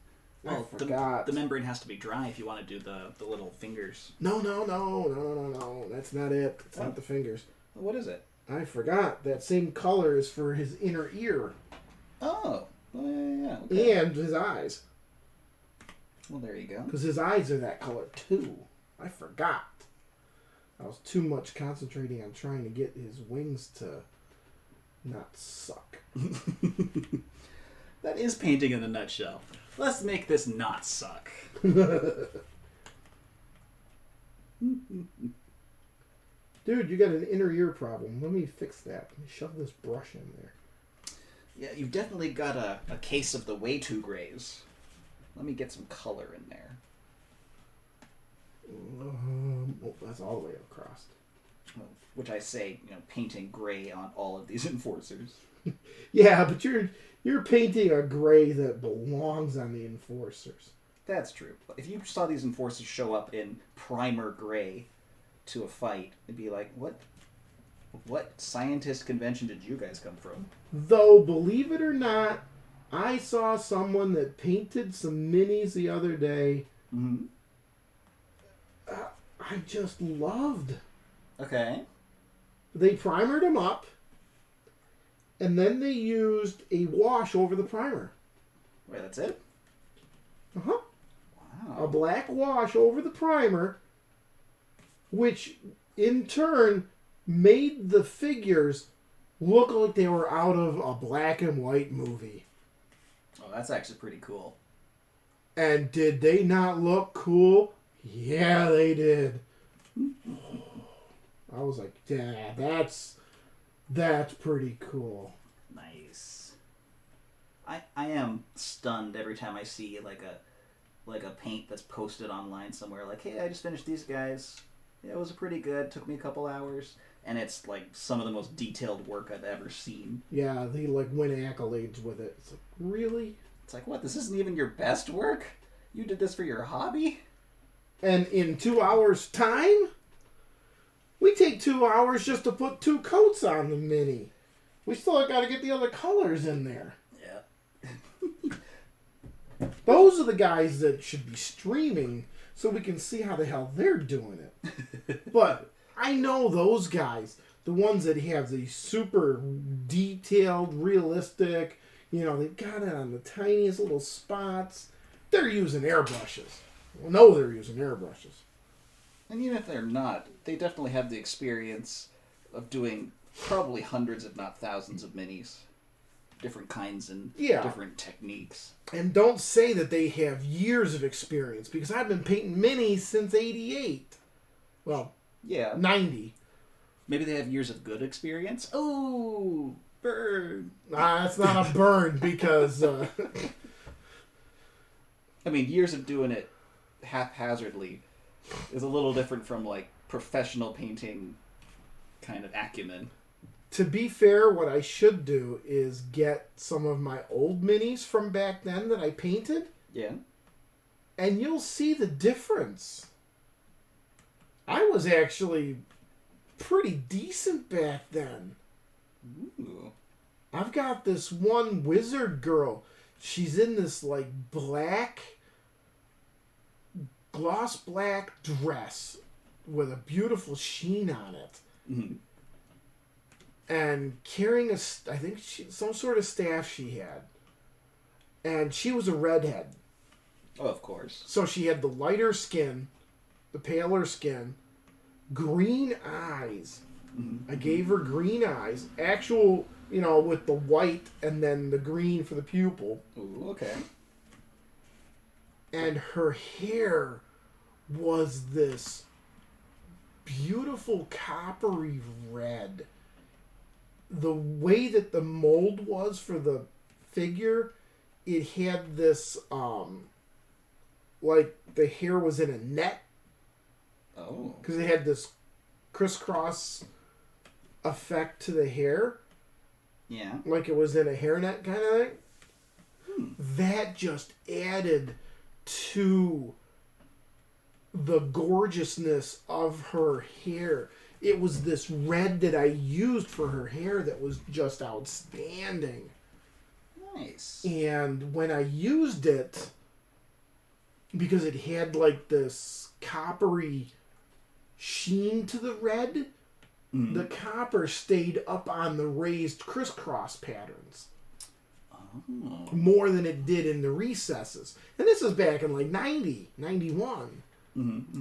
Well, I forgot. The membrane has to be dry if you want to do the little fingers. No. That's not it. It's not the fingers. What is it? I forgot. That same color is for his inner ear. Oh. Yeah. Okay. And his eyes. Well, there you go. Because his eyes are that color, too. I forgot. I was too much concentrating on trying to get his wings to not suck. That is painting in a nutshell. Let's make this not suck. Dude, you got an inner ear problem. Let me fix that. Let me shove this brush in there. Yeah, you've definitely got a case of the way too grays. Let me get some color in there. That's all the way across. Which I say, painting gray on all of these enforcers. Yeah, but you're painting a gray that belongs on the enforcers. That's true. If you saw these enforcers show up in primer gray to a fight, it'd be like, what scientist convention did you guys come from? Though, believe it or not, I saw someone that painted some minis the other day. Mm-hmm. I just loved. Okay. They primered them up, and then they used a wash over the primer. Wait, that's it? Uh-huh. Wow. A black wash over the primer, which in turn made the figures look like they were out of a black and white movie. Oh, that's actually pretty cool. And did they not look cool? Yeah, they did. I was like, yeah, that's pretty cool. Nice. I am stunned every time I see like a paint that's posted online somewhere. Like, hey, I just finished these guys. Yeah, it was pretty good. Took me a couple hours, and it's like some of the most detailed work I've ever seen. Yeah, they like win accolades with it. It's like, really? It's like, what? This isn't even your best work? You did this for your hobby? And in 2 hours' time? We take 2 hours just to put 2 coats on the mini. We still got to get the other colors in there. Yeah. Those are the guys that should be streaming so we can see how the hell they're doing it. But I know those guys, the ones that have the super detailed, realistic, they've got it on the tiniest little spots. They're using airbrushes. Well, no, they're using airbrushes. And even if they're not, they definitely have the experience of doing probably hundreds, if not thousands, of minis. Different kinds and different techniques. And don't say that they have years of experience, because I've been painting minis since 88. Well, yeah, 90. Maybe they have years of good experience. Oh, burn. Nah, it's not a burn because... I mean, years of doing it haphazardly is a little different from, like, professional painting kind of acumen. To be fair, what I should do is get some of my old minis from back then that I painted. Yeah. And you'll see the difference. I was actually pretty decent back then. Ooh. I've got this one wizard girl. She's in this, like, gloss black dress with a beautiful sheen on it. Mm-hmm. And carrying some sort of staff she had. And she was a redhead. Oh, of course. So she had the lighter skin, the paler skin, green eyes. Mm-hmm. I gave her green eyes. Actual, with the white and then the green for the pupil. Ooh, okay. And her hair was this beautiful coppery red. The way that the mold was for the figure, it had this, like the hair was in a net. Oh. Because it had this crisscross effect to the hair. Yeah. Like it was in a hairnet kind of thing. That just added to the gorgeousness of her hair. It was this red that I used for her hair that was just outstanding. Nice. And when I used it, because it had like this coppery sheen to the red, the copper stayed up on the raised crisscross patterns. Oh. More than it did in the recesses. And this is back in like 90, 91,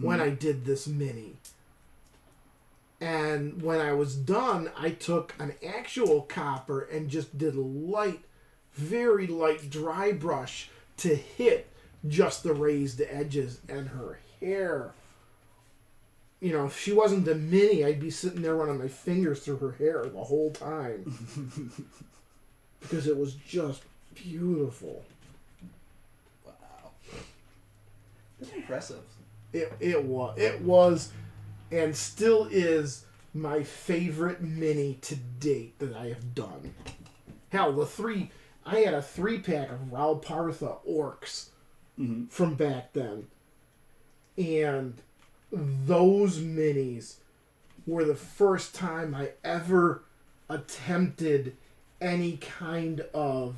when I did this mini. And when I was done, I took an actual copper and just did a light, very light dry brush to hit just the raised edges and her hair. If she wasn't a mini, I'd be sitting there running my fingers through her hair the whole time. Because it was just beautiful. Wow. That's impressive. It was and still is my favorite mini to date that I have done. Hell, I had a 3-pack of Ralpartha orcs from back then. And those minis were the first time I ever attempted any kind of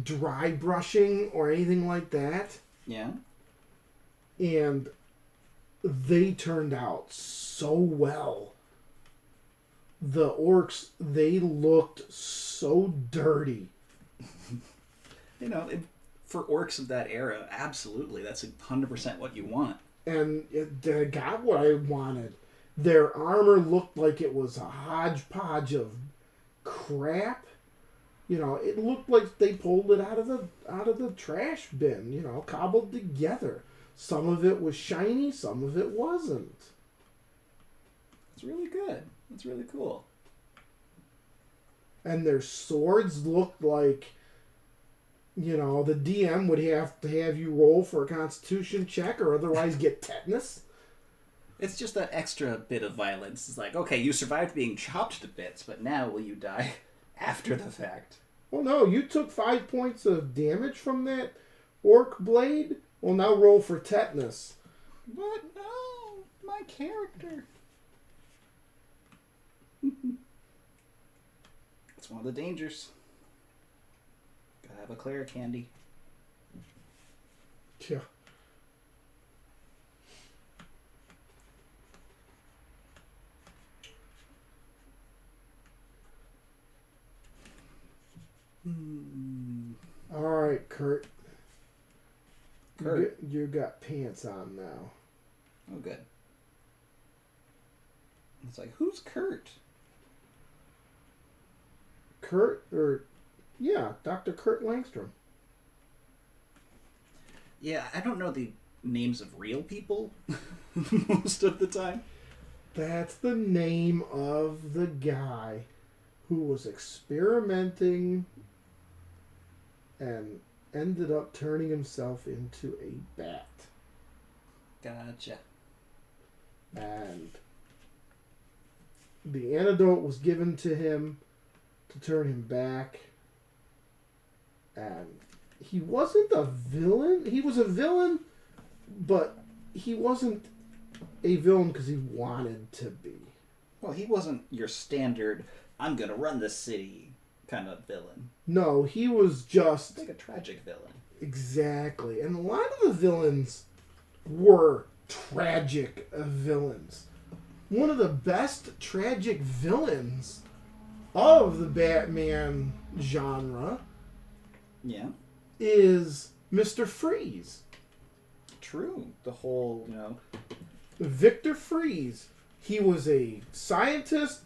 dry brushing or anything like that. Yeah. And they turned out so well. The orcs, they looked so dirty. For orcs of that era, absolutely. That's 100% what you want. And they got what I wanted. Their armor looked like it was a hodgepodge of crap. It looked like they pulled it out of the trash bin, cobbled together. Some of it was shiny, some of it wasn't. It's really good. It's really cool. And their swords looked like, the DM would have to have you roll for a constitution check or otherwise get tetanus. It's just that extra bit of violence. It's like, okay, you survived being chopped to bits, but now will you die after the fact? Well, no, you took 5 points of damage from that orc blade. Well, now roll for tetanus. What? No, my character. It's one of the dangers. Gotta have a cleric handy. Yeah. All right, Kurt. Kurt? You got pants on now. Oh, good. It's like, who's Kurt? Dr. Kurt Langstrom. Yeah, I don't know the names of real people most of the time. That's the name of the guy who was experimenting and ended up turning himself into a bat. Gotcha. And the antidote was given to him to turn him back. And he wasn't a villain. He was a villain, but he wasn't a villain because he wanted to be. Well, he wasn't your standard, I'm going to run the city kind of villain. No, he was just... like a tragic villain. Exactly. And a lot of the villains were tragic villains. One of the best tragic villains of the Batman genre is Mr. Freeze. True. The whole, Victor Freeze. He was a scientist,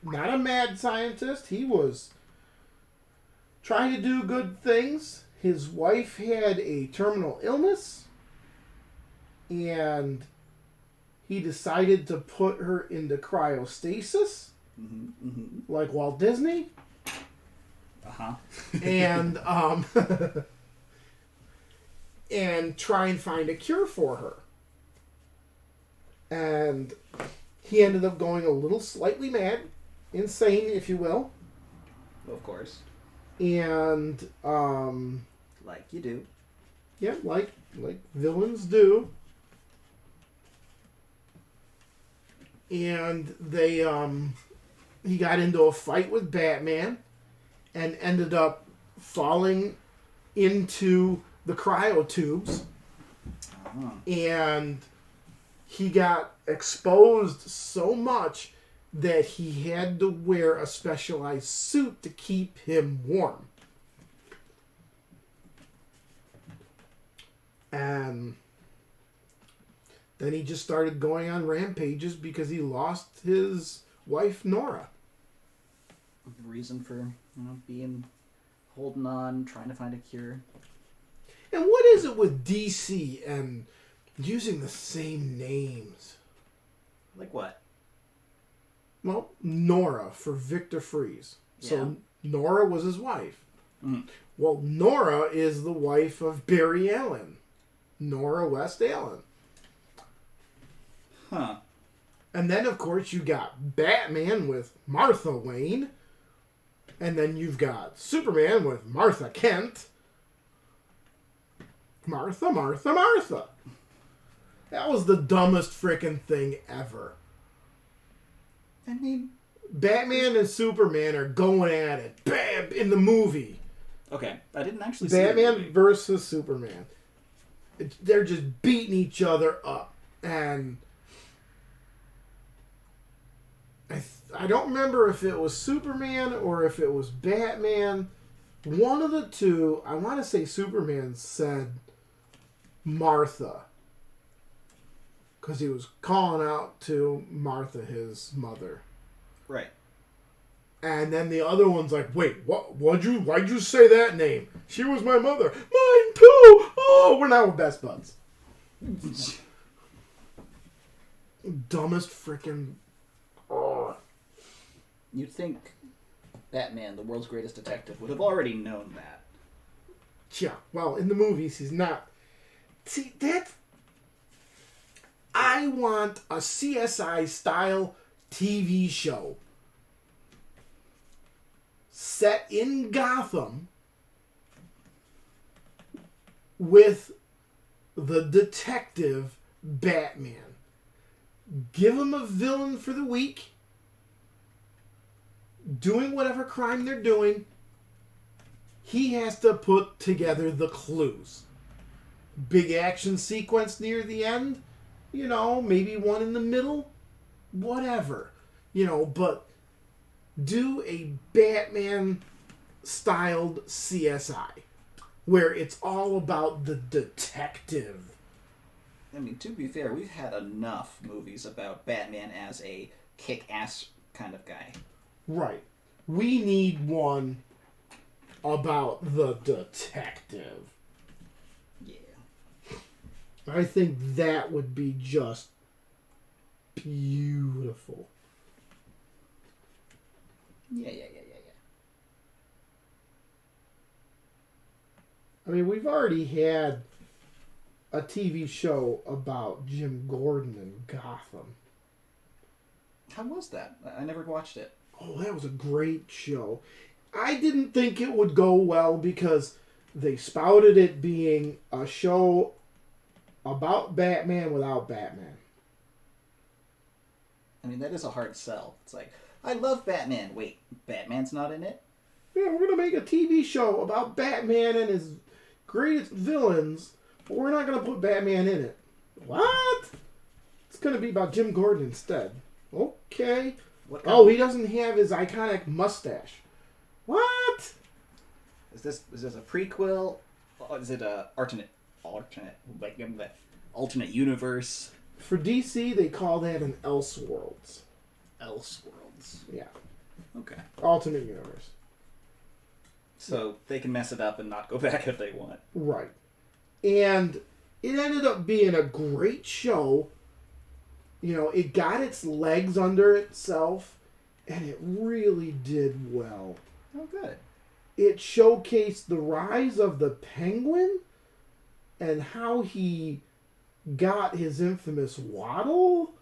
not a mad scientist. He was trying to do good things. His wife had a terminal illness, and he decided to put her into cryostasis, like Walt Disney. And and try and find a cure for her. And he ended up going a little slightly mad, insane, if you will. Of course. And like you do. Yeah, like villains do. And they he got into a fight with Batman and ended up falling into the cryotubes. And he got exposed so much that he had to wear a specialized suit to keep him warm. And then he just started going on rampages because he lost his wife, Nora. Reason for, holding on, trying to find a cure. And what is it with DC and using the same names? Like what? Well, Nora for Victor Freeze. Yeah. So Nora was his wife. Mm. Well, Nora is the wife of Barry Allen. Nora West Allen. Huh. And then, of course, you got Batman with Martha Wayne. And then you've got Superman with Martha Kent. Martha, Martha, Martha. That was the dumbest frickin' thing ever. I mean... Batman and Superman are going at it. Bam! In the movie. Okay, I didn't actually see Batman versus Superman. They're just beating each other up. And... I don't remember if it was Superman or if it was Batman. One of the two, I want to say Superman said Martha. Because he was calling out to Martha, his mother. Right. And then the other one's like, wait, why'd you say that name? She was my mother. Mine too! Oh, we're now best buds. Dumbest freaking... You'd think Batman, the world's greatest detective, would have already known that. Yeah, well, in the movies, he's not. See, that's... I want a CSI-style TV show set in Gotham with the detective Batman. Give him a villain for the week, doing whatever crime they're doing. He has to put together the clues. Big action sequence near the end, maybe one in the middle, whatever, but do a Batman styled CSI where it's all about the detective. I mean, to be fair, we've had enough movies about Batman as a kick-ass kind of guy. Right. We need one about the detective. Yeah. I think that would be just beautiful. Yeah. I mean, we've already had a TV show about Jim Gordon in Gotham. How was that? I never watched it. Oh, that was a great show. I didn't think it would go well because they spouted it being a show about Batman without Batman. I mean, that is a hard sell. It's like, I love Batman. Wait, Batman's not in it? Yeah, we're going to make a TV show about Batman and his greatest villains, but we're not going to put Batman in it. What? It's going to be about Jim Gordon instead. Okay. Oh, he doesn't have his iconic mustache. What? Is this a prequel? Is it a alternate universe? For DC, they call that an Elseworlds. Elseworlds. Yeah. Okay. Alternate universe. So they can mess it up and not go back if they want. Right. And it ended up being a great show. You know, it got its legs under itself, and it really did well. Oh, good. It showcased the rise of the Penguin and how he got his infamous waddle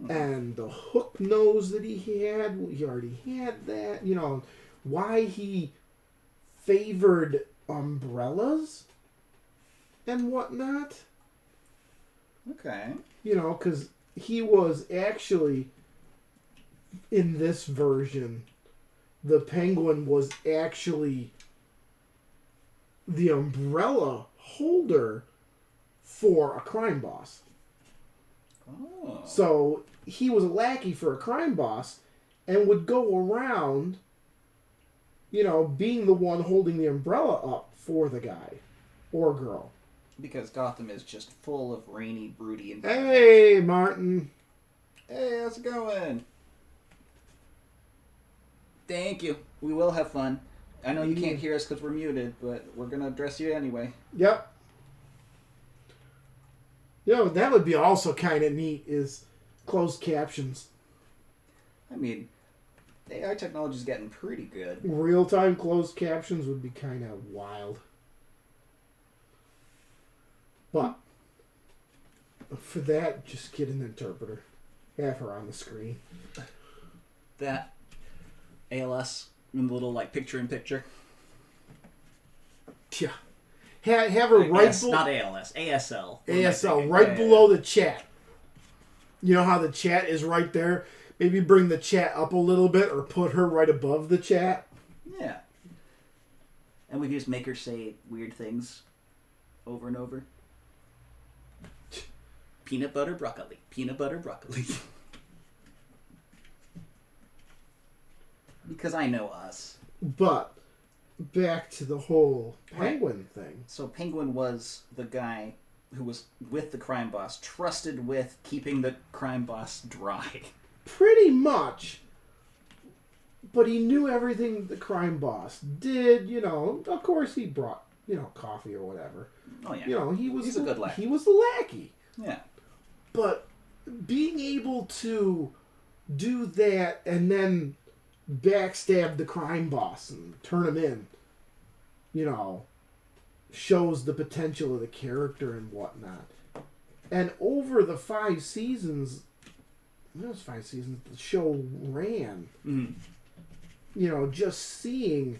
and the hook nose that he had. He already had that. You know, why he favored umbrellas and whatnot. Okay. You know, because he was actually, in this version, the Penguin was actually the umbrella holder for a crime boss. Oh. So he was a lackey for a crime boss and would go around, you know, being the one holding the umbrella up for the guy or girl. Because Gotham is just full of rainy, broody, and... Hey, Martin. Hey, how's it going? Thank you. We will have fun. I know you can't hear us because we're muted, but we're going to address you anyway. Yep. You know, that would be also kind of neat is closed captions. I mean, AI technology is getting pretty good. Real-time closed captions would be kind of wild. But for that, just get an interpreter. Have her on the screen. That ALS in the little like picture-in-picture. Yeah. Have her right below... Not ALS. ASL. ASL, right below the chat. You know how the chat is right there? Maybe bring the chat up a little bit or put her right above the chat. Yeah. And we just make her say weird things over and over. Peanut butter broccoli. Peanut butter broccoli. Because I know us. But back to the whole Penguin thing. So Penguin was the guy who was with the crime boss, trusted with keeping the crime boss dry. Pretty much. But he knew everything the crime boss did, you know. Of course he brought, you know, coffee or whatever. Oh yeah. You know, he's a good lackey. He was the lackey. Yeah. But being able to do that and then backstab the crime boss and turn him in, you know, shows the potential of the character and whatnot. And over the 5 seasons, those 5 seasons the show ran, you know, just seeing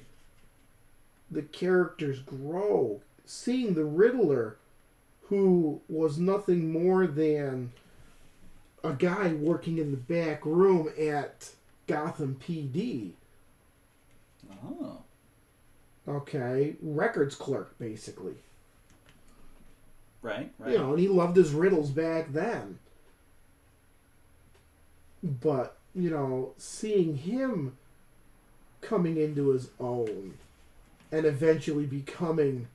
the characters grow, seeing the Riddler, who was nothing more than a guy working in the back room at Gotham PD. Oh. Okay, records clerk, basically. Right. You know, and he loved his riddles back then. But, you know, seeing him coming into his own and eventually becoming,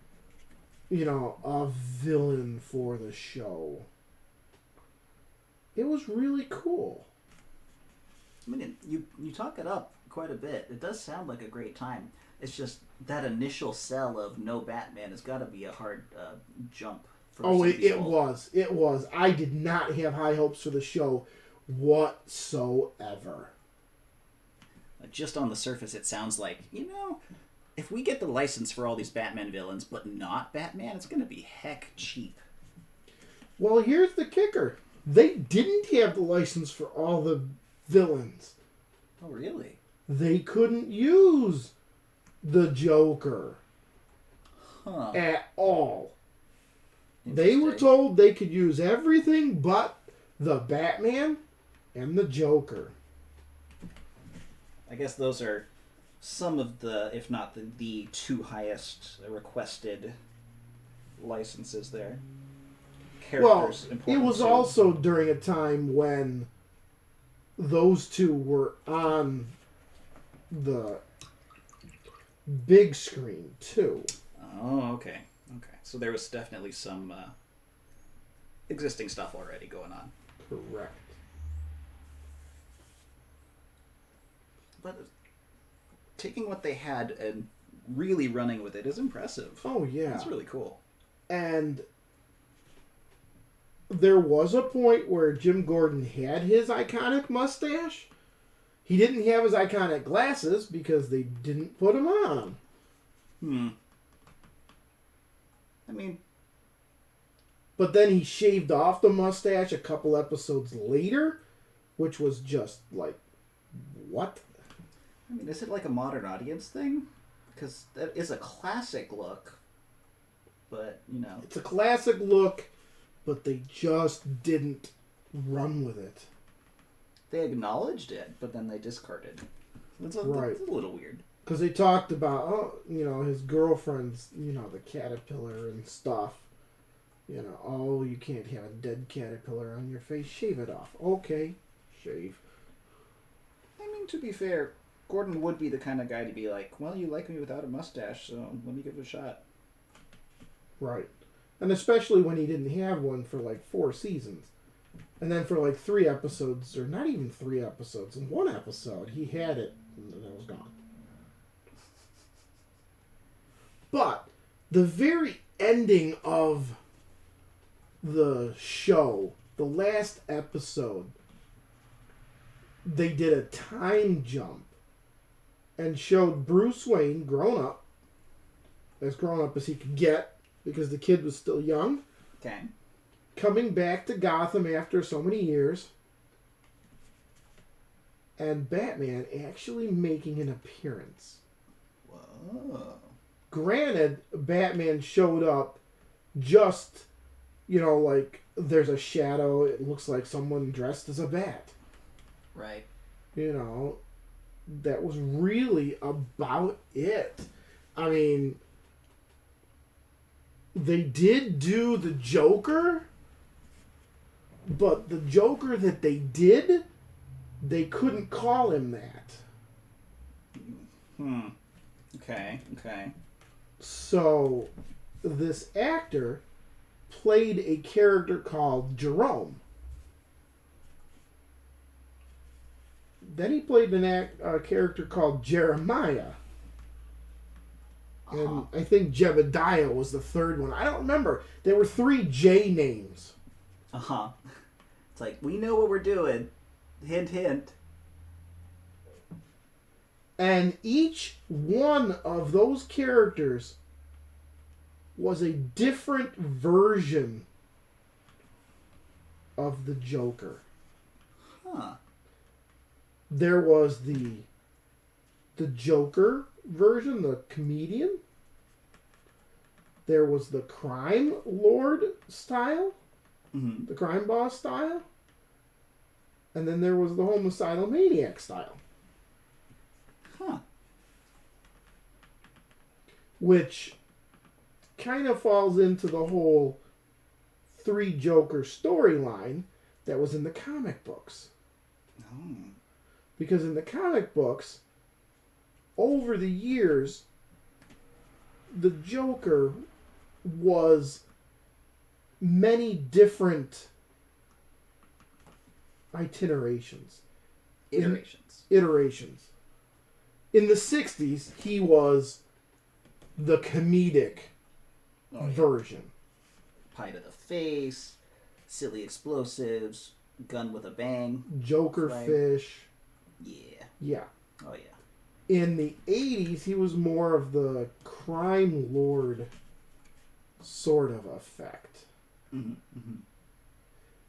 you know, a villain for the show, it was really cool. I mean, you talk it up quite a bit. It does sound like a great time. It's just that initial sell of no Batman has got to be a hard jump Oh, some it people. was. It was. I did not have high hopes for the show whatsoever. Just on the surface, it sounds like, if we get the license for all these Batman villains, but not Batman, it's going to be heck cheap. Well, here's the kicker. They didn't have the license for all the villains. Oh, really? They couldn't use the Joker at all. They were told they could use everything but the Batman and the Joker. I guess those are some of the, if not the two highest requested licenses there. Characters Well, it important was too. also during a time when those two were on the big screen too. Oh, okay. Okay. So there was definitely some existing stuff already going on. Correct. But taking what they had and really running with it is impressive. Oh yeah. That's really cool. And there was a point where Jim Gordon had his iconic mustache. He didn't have his iconic glasses because they didn't put them on him. I mean, but then he shaved off the mustache a couple episodes later, which was just like, what? I mean, is it like a modern audience thing? Because that is a classic look, but, It's a classic look, but they just didn't run with it. They acknowledged it, but then they discarded. That's a little weird. Because they talked about, his girlfriend's, the caterpillar and stuff. You can't have a dead caterpillar on your face. Shave it off. Okay, shave. I mean, to be fair, Gordon would be the kind of guy to be like, well, you like me without a mustache, so let me give it a shot. Right. And especially when he didn't have one for like 4 seasons. And then for like 3 episodes, or not even 3 episodes, in 1 episode, he had it, and then it was gone. But the very ending of the show, the last episode, they did a time jump and showed Bruce Wayne grown up as he could get, because the kid was still young. Okay. Coming back to Gotham after so many years. And Batman actually making an appearance. Whoa. Granted, Batman showed up just, like there's a shadow. It looks like someone dressed as a bat. Right. That was really about it. I mean, they did do the Joker, but the Joker that they did, they couldn't call him that. Okay. So, this actor played a character called Jerome. Then he played a character called Jeremiah. And I think Jebediah was the third one. I don't remember. There were 3 J names. It's like, we know what we're doing. Hint, hint. And each one of those characters was a different version of the Joker. There was the Joker version, the comedian. There was the crime lord style, the crime boss style. And then there was the homicidal maniac style. Which kind of falls into the whole 3 Joker storyline that was in the comic books. Because in the comic books, over the years, the Joker was many different iterations. Iterations. In the 60s, he was the comedic version. pie to the face, silly explosives, gun with a bang. Joker Right. fish. Yeah. Yeah. Oh, yeah. In the 80s, he was more of the crime lord sort of effect. Mm-hmm. Mm-hmm.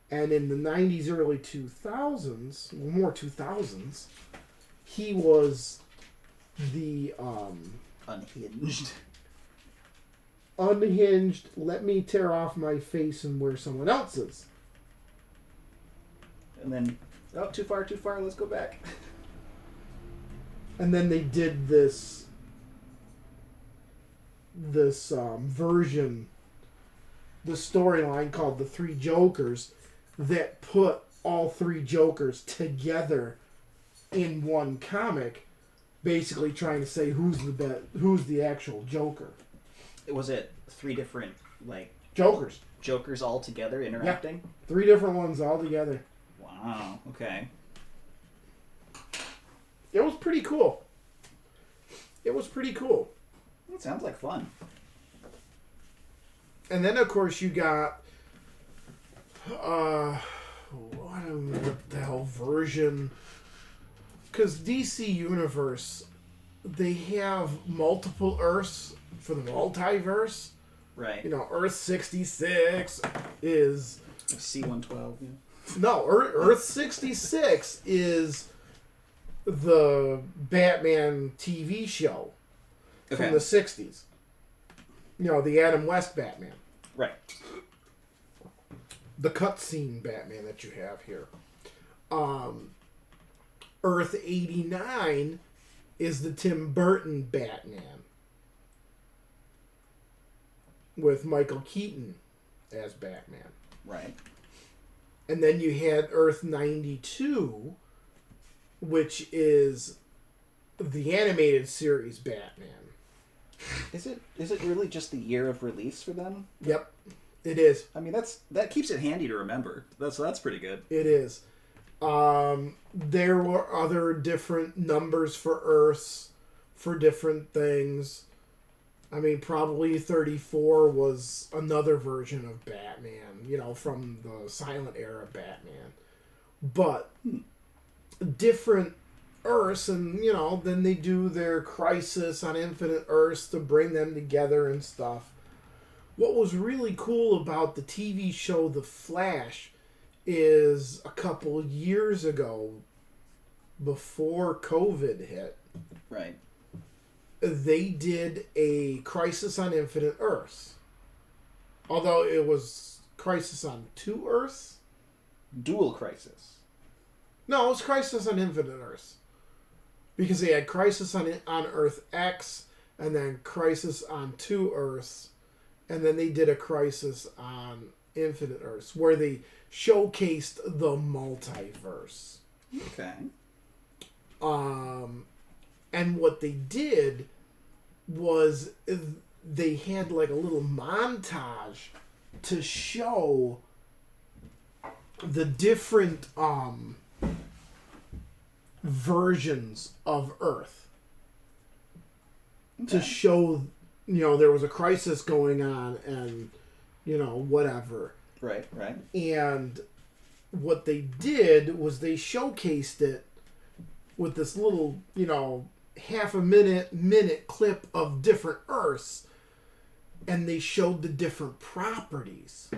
And in the 90s, early 2000s, well, more 2000s, he was the unhinged, let me tear off my face and wear someone else's. And then, oh, too far, let's go back. And then they did this version, the storyline called The Three Jokers, that put all three Jokers together in one comic, basically trying to say who's the actual Joker. Was it 3 different, like, Jokers. Jokers all together interacting? Yeah. 3 different ones all together. Wow, okay. It was pretty cool. That sounds like fun. And then, of course, you got what the hell version? Because DC Universe, they have multiple Earths for the multiverse. Right. You know, Earth 66 is... C-112, yeah. No, Earth 66 is the Batman TV show from the 60s. You know, the Adam West Batman. Right. The cutscene Batman that you have here. Earth 89 is the Tim Burton Batman. With Michael Keaton as Batman. Right. And then you had Earth 92, which is the animated series Batman. Is it really just the year of release for them? Yep, it is. I mean, that keeps it handy to remember. That's pretty good. It is. There were other different numbers for Earths for different things. I mean, probably 34 was another version of Batman, you know, from the silent era Batman. But different Earths, and, you know, then they do their Crisis on Infinite Earths to bring them together and stuff. What was really cool about the TV show The Flash is a couple years ago, before COVID hit, Right. they did a Crisis on Infinite Earths. Although it was Crisis on 2 Earths? Dual Crisis. No, it was Crisis on Infinite Earths. Because they had Crisis on Earth X, and then Crisis on 2 Earths, and then they did a Crisis on Infinite Earths, where they showcased the multiverse. Okay. And what they did was they had like a little montage to show the different versions of Earth. Okay. To show, you know, there was a crisis going on and, you know, whatever. Right. And what they did was they showcased it with this little, you know, half a minute clip of different Earths, and they showed the different properties.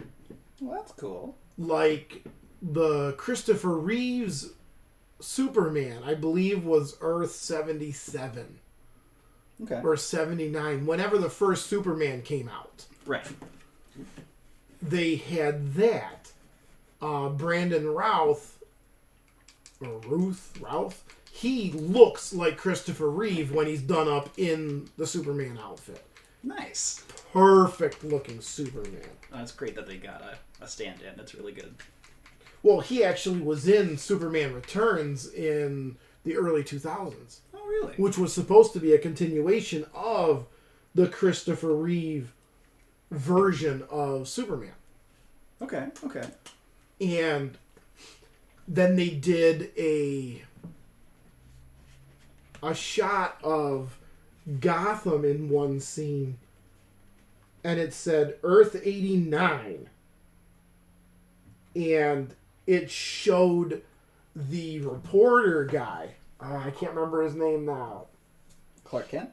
Well, that's cool. Like the Christopher Reeves Superman, I believe, was Earth 77 Okay. or 79, whenever the first Superman came out. Right. They had that. Brandon Routh, he looks like Christopher Reeve when he's done up in the Superman outfit. Nice. Perfect looking Superman. Oh, it's great that they got a stand-in. That's really good. Well, he actually was in Superman Returns in the early 2000s. Oh, really? Which was supposed to be a continuation of the Christopher Reeve version of Superman. Okay. And then they did a shot of Gotham in one scene and it said Earth 89. And it showed the reporter guy. I can't remember his name now. Clark Kent?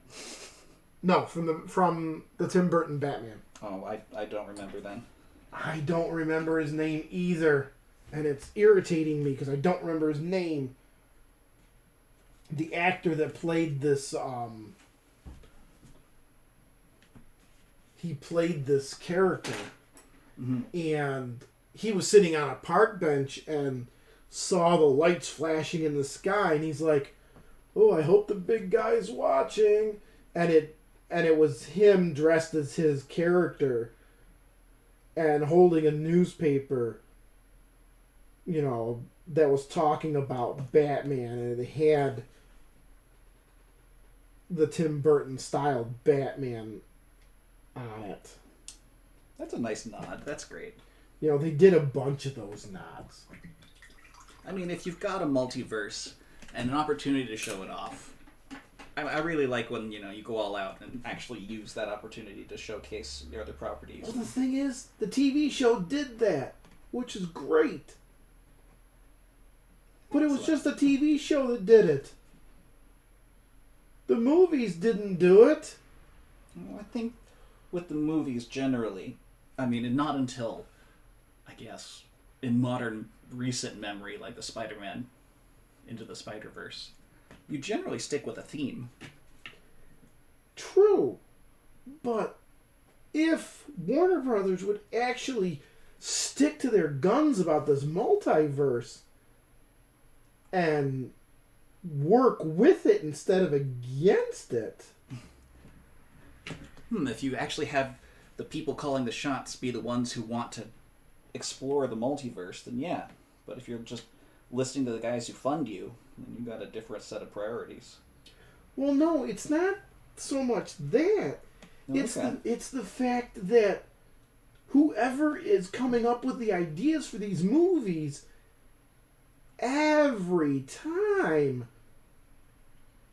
No, from the Tim Burton Batman. Oh, I don't remember then. I don't remember his name either. And it's irritating me because I don't remember his name. The actor that played this, he played this character. Mm-hmm. And he was sitting on a park bench and saw the lights flashing in the sky. And he's like, oh, I hope the big guy's watching. And it was him dressed as his character and holding a newspaper, you know, that was talking about Batman, and it had the Tim Burton styled Batman on it. That's a nice nod. That's great. You know, they did a bunch of those nods. I mean, if you've got a multiverse and an opportunity to show it off, I really like when, you know, you go all out and actually use that opportunity to showcase your other properties. Well, the thing is, the TV show did that, which is great. But it was just a TV show that did it. The movies didn't do it. Well, I think with the movies generally, I mean, and not until, I guess, in modern recent memory, like the Spider-Man Into the Spider-Verse, you generally stick with a theme. True. But if Warner Brothers would actually stick to their guns about this multiverse and work with it instead of against it. If you actually have the people calling the shots be the ones who want to explore the multiverse, then yeah. But if you're just listening to the guys who fund you, then you got a different set of priorities. Well, no, it's not so much that. Okay. It's the fact that whoever is coming up with the ideas for these movies, every time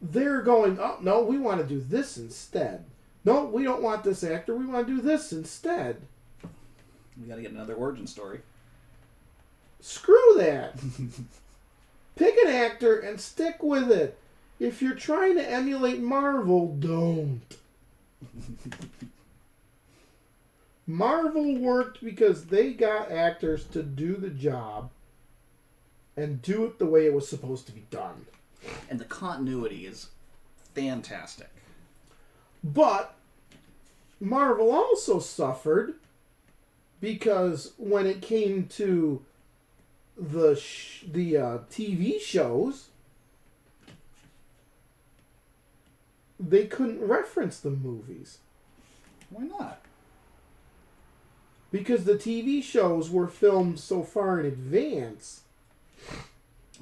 they're going, oh, no, we want to do this instead. No, we don't want this actor. We want to do this instead. We got to get another origin story. Screw that. Pick an actor and stick with it. If you're trying to emulate Marvel, don't. Marvel worked because they got actors to do the job and do it the way it was supposed to be done. And the continuity is fantastic. But Marvel also suffered because when it came to the TV shows, they couldn't reference the movies. Why not? Because the TV shows were filmed so far in advance.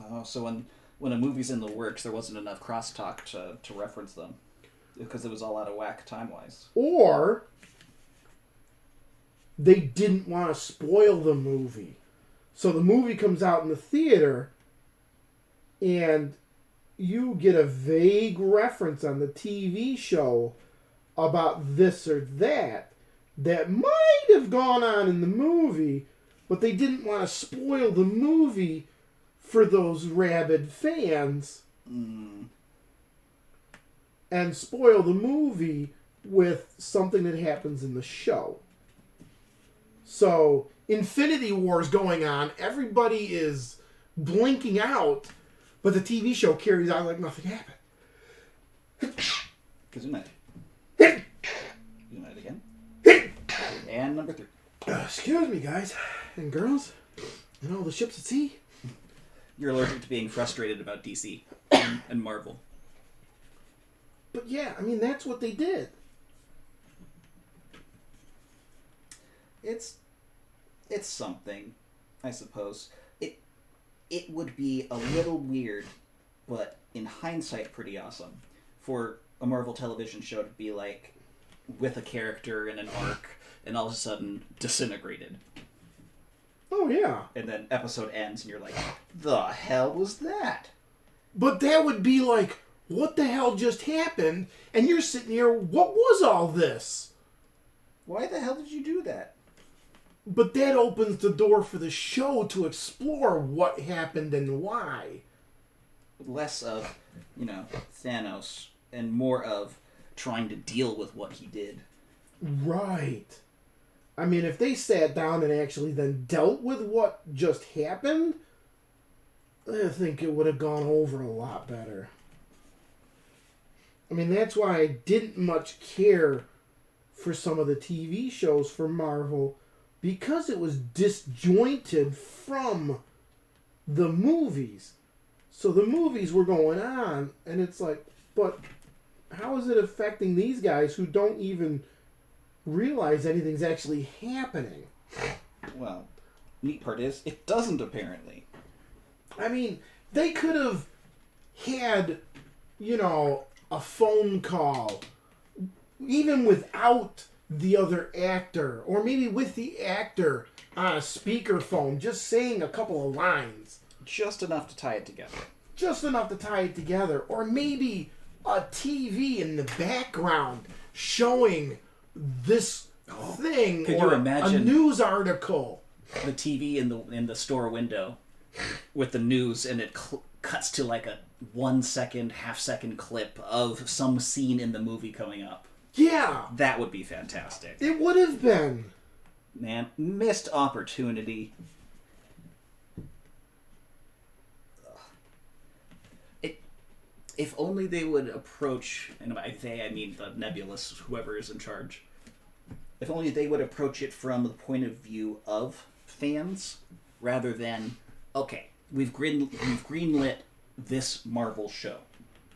Oh, so when a movie's in the works, there wasn't enough crosstalk to reference them. Because it was all out of whack time-wise. Or they didn't want to spoil the movie. So the movie comes out in the theater and you get a vague reference on the TV show about this or that might have gone on in the movie, but they didn't want to spoil the movie for those rabid fans and spoil the movie with something that happens in the show. So Infinity War is going on, everybody is blinking out, but the TV show carries on like nothing happened. Gesundheit. Gesundheit again. And number 3. Excuse me, guys and girls, and all the ships at sea. You're allergic to being frustrated about DC and Marvel. But yeah, I mean, that's what they did. It's something, I suppose. It would be a little weird, but in hindsight pretty awesome, for a Marvel television show to be like, with a character in an arc, and all of a sudden disintegrated. Oh, yeah. And then episode ends, and you're like, the hell was that? But that would be like, what the hell just happened? And you're sitting here, what was all this? Why the hell did you do that? But that opens the door for the show to explore what happened and why. Less of, Thanos and more of trying to deal with what he did. Right. I mean, if they sat down and actually then dealt with what just happened, I think it would have gone over a lot better. I mean, that's why I didn't much care for some of the TV shows for Marvel, because it was disjointed from the movies. So the movies were going on, and it's like, but how is it affecting these guys who don't even realize anything's actually happening? Well, neat part is, it doesn't apparently. I mean, they could have had, a phone call, even without the other actor, or maybe with the actor on a speakerphone, just saying a couple of lines. Just enough to tie it together. Just enough to tie it together. Or maybe a TV in the background showing this thing, Could or you imagine a news article. the TV in the store window with the news, and it cuts to like a 1 second, half-second clip of some scene in the movie coming up. Yeah. That would be fantastic. It would have been. Man, missed opportunity. If only they would approach, and by they I mean the Nebulous, whoever is in charge. If only they would approach it from the point of view of fans, rather than, okay, we've greenlit this Marvel show.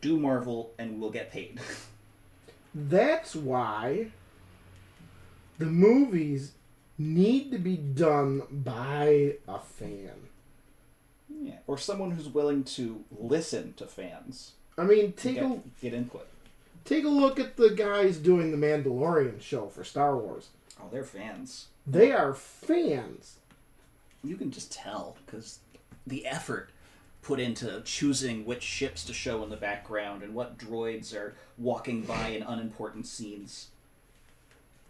Do Marvel and we'll get paid. That's why the movies need to be done by a fan. Yeah, or someone who's willing to listen to fans. I mean, Get input. take a look at the guys doing the Mandalorian show for Star Wars. Oh, they're fans. They are fans. You can just tell, because the effort put into choosing which ships to show in the background and what droids are walking by in unimportant scenes.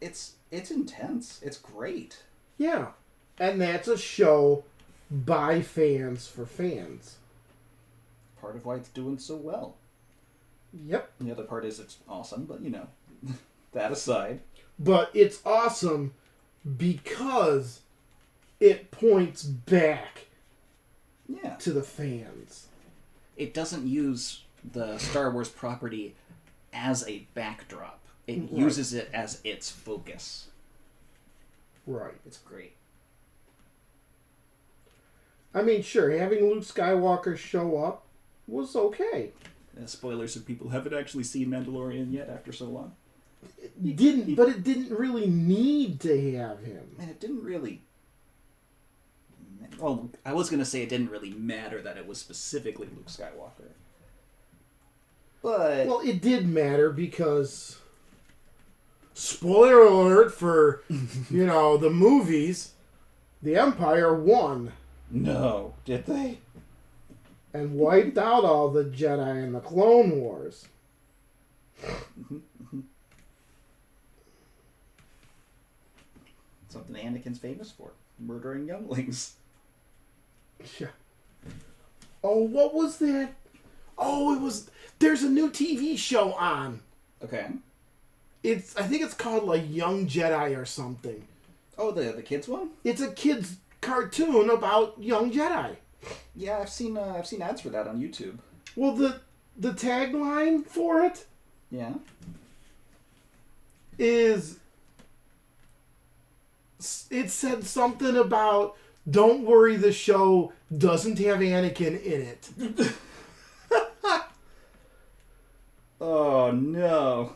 It's intense. It's great. Yeah. And that's a show by fans for fans. Part of why it's doing so well. Yep. The other part is it's awesome, but that aside. But it's awesome because it points back to the fans. It doesn't use the Star Wars property as a backdrop. It uses it as its focus. Right. It's great. I mean, sure, having Luke Skywalker show up was okay. Spoilers if people haven't actually seen Mandalorian yet after so long. It didn't really need to have him. And it didn't really... Well, I was going to say it didn't really matter that it was specifically Luke Skywalker. But... Well, it did matter because... Spoiler alert for, the movies. The Empire won. No, did they? And wiped out all the Jedi in the Clone Wars. Something Anakin's famous for. Murdering younglings. Yeah. Oh, what was that? Oh, it was... There's a new TV show on. Okay. I think it's called, like, Young Jedi or something. Oh, the kids one? It's a kid's cartoon about young Jedi. Yeah, I've seen ads for that on YouTube. Well, the tagline for it Yeah. is... It said something about, don't worry, the show doesn't have Anakin in it. Oh, no.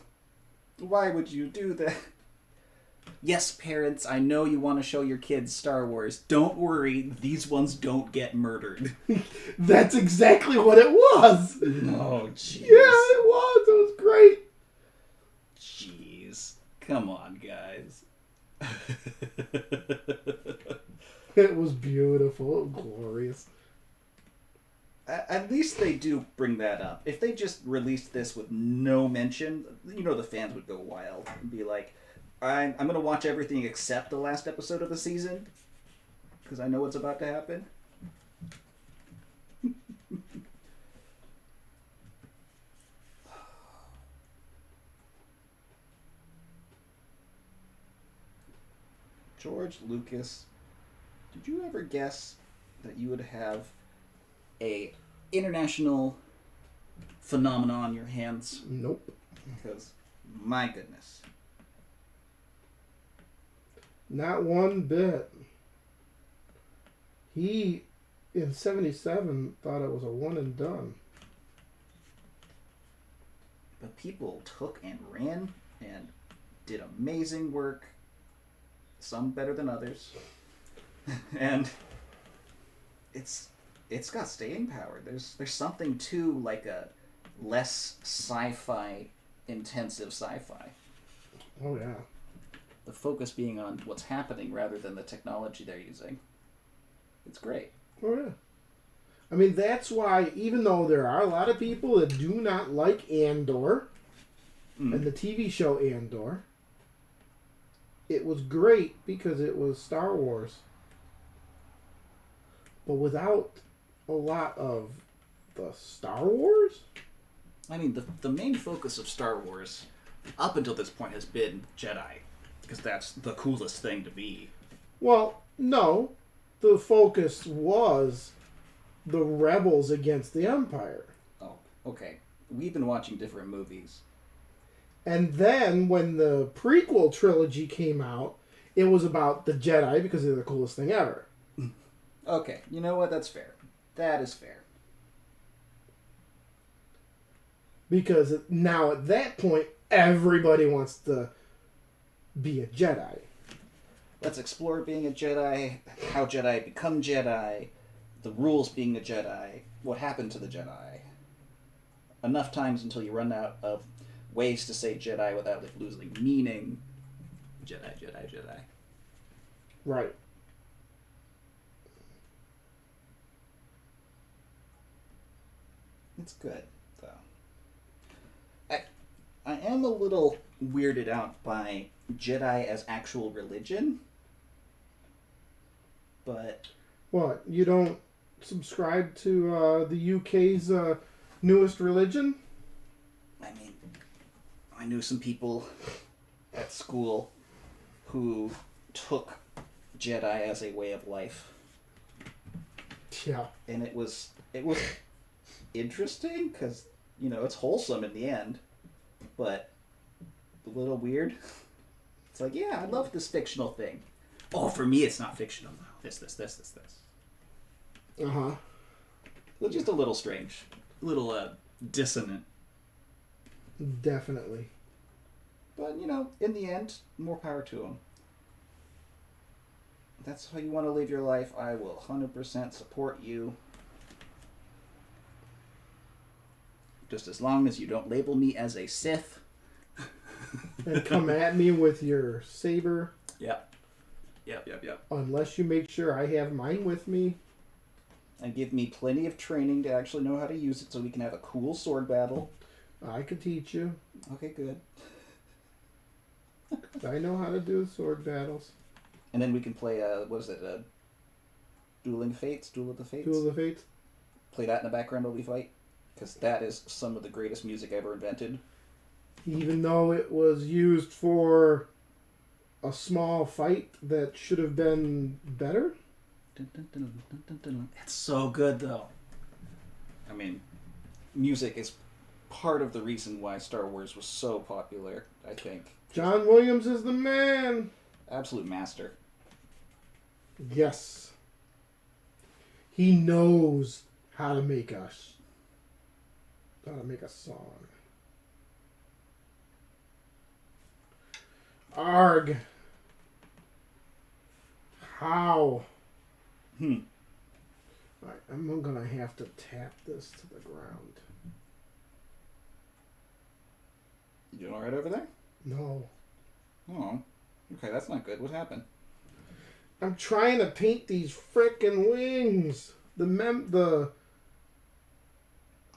Why would you do that? Yes, parents, I know you want to show your kids Star Wars. Don't worry, these ones don't get murdered. That's exactly what it was. No, jeez. Yeah, it was. It was great. Jeez. Come on, guys. It was beautiful. It was glorious. At least they do bring that up. If they just released this with no mention, the fans would go wild and be like, I'm gonna watch everything except the last episode of the season because I know what's about to happen. George Lucas, did you ever guess that you would have a international phenomenon on your hands? Nope. Because, my goodness. Not one bit. He, in 77, thought it was a one and done. But people took and ran and did amazing work. Some better than others. And it's got staying power. There's something to like a less sci-fi intensive sci-fi. Oh yeah. The focus being on what's happening rather than the technology they're using. It's great. Oh yeah. I mean, that's why, even though there are a lot of people that do not like Andor and the TV show Andor, it was great because it was Star Wars. But without a lot of the Star Wars? I mean, the main focus of Star Wars up until this point has been Jedi. Because that's the coolest thing to be. Well, no. The focus was the rebels against the Empire. Oh, okay. We've been watching different movies. And then when the prequel trilogy came out, it was about the Jedi because they're the coolest thing ever. Okay, you know what? That's fair. That is fair. Because now at that point, everybody wants to be a Jedi. Let's explore being a Jedi, how Jedi become Jedi, the rules being a Jedi, what happened to the Jedi. Enough times until you run out of ways to say Jedi without it losing meaning. Jedi, Jedi, Jedi. Right. It's good, though. I am a little weirded out by Jedi as actual religion. But... What? You don't subscribe to the UK's newest religion? I mean, I knew some people at school who took Jedi as a way of life. Yeah. And it was interesting because, you know, it's wholesome in the end, but a little weird. It's like, yeah, I love this fictional thing. Oh, for me, it's not fictional. This. Uh-huh. Well, just a little strange. A little dissonant. Definitely. But, you know, in the end, more power to them. If that's how you want to live your life, I will 100% support you. Just as long as you don't label me as a Sith. And come at me with your saber. Yep. Unless you make sure I have mine with me. And give me plenty of training to actually know how to use it so we can have a cool sword battle. I could teach you. Okay, good. I know how to do sword battles. And then we can play, Dueling Fates? Duel of the Fates? Duel of the Fates. Play that in the background while we fight. Because that is some of the greatest music ever invented. Even though it was used for a small fight that should have been better. It's so good, though. I mean, music is part of the reason why Star Wars was so popular, I think. John Williams is the man. Absolute master. Yes. He knows how to make a song. Arg. How? Right, I'm gonna have to tap this to the ground. You doing alright over there? No. Oh. Okay, that's not good. What happened? I'm trying to paint these frickin' wings. The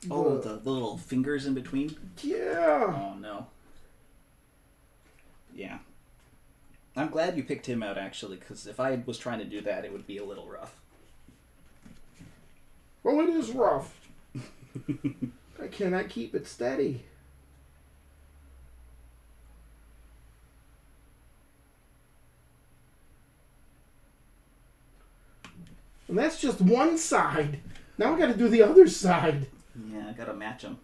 little fingers in between? Yeah. Oh, no. Yeah. I'm glad you picked him out, actually, because if I was trying to do that, it would be a little rough. Well, it is rough. I cannot keep it steady. And that's just one side. Now I got to do the other side. Yeah, I gotta match him.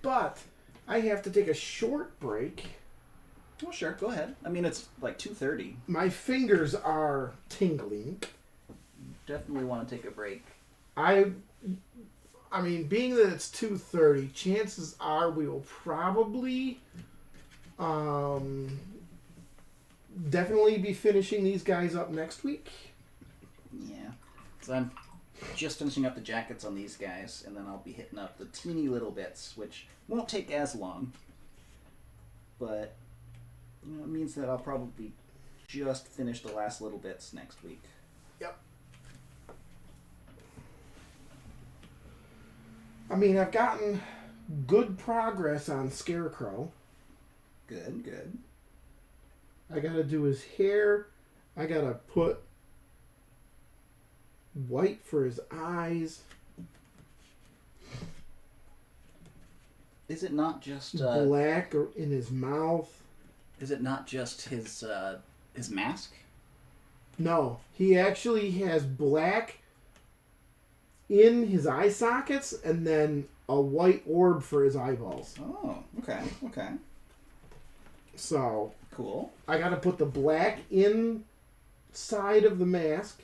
But I have to take a short break. Oh, sure, go ahead. I mean, it's like 2:30. My fingers are tingling. Definitely want to take a break. I mean, being that it's 2:30, chances are we will probably definitely be finishing these guys up next week. Yeah. So I'm just finishing up the jackets on these guys, and then I'll be hitting up the teeny little bits, which won't take as long. But, you know, it means that I'll probably just finish the last little bits next week. Yep. I mean, I've gotten good progress on Scarecrow. Good, good. I gotta do his hair. I gotta put white for his eyes. Is it not just Black in his mouth. Is it not just his mask? No, he actually has black in his eye sockets and then a white orb for his eyeballs. Oh, okay, okay. So Cool. I gotta put the black inside of the mask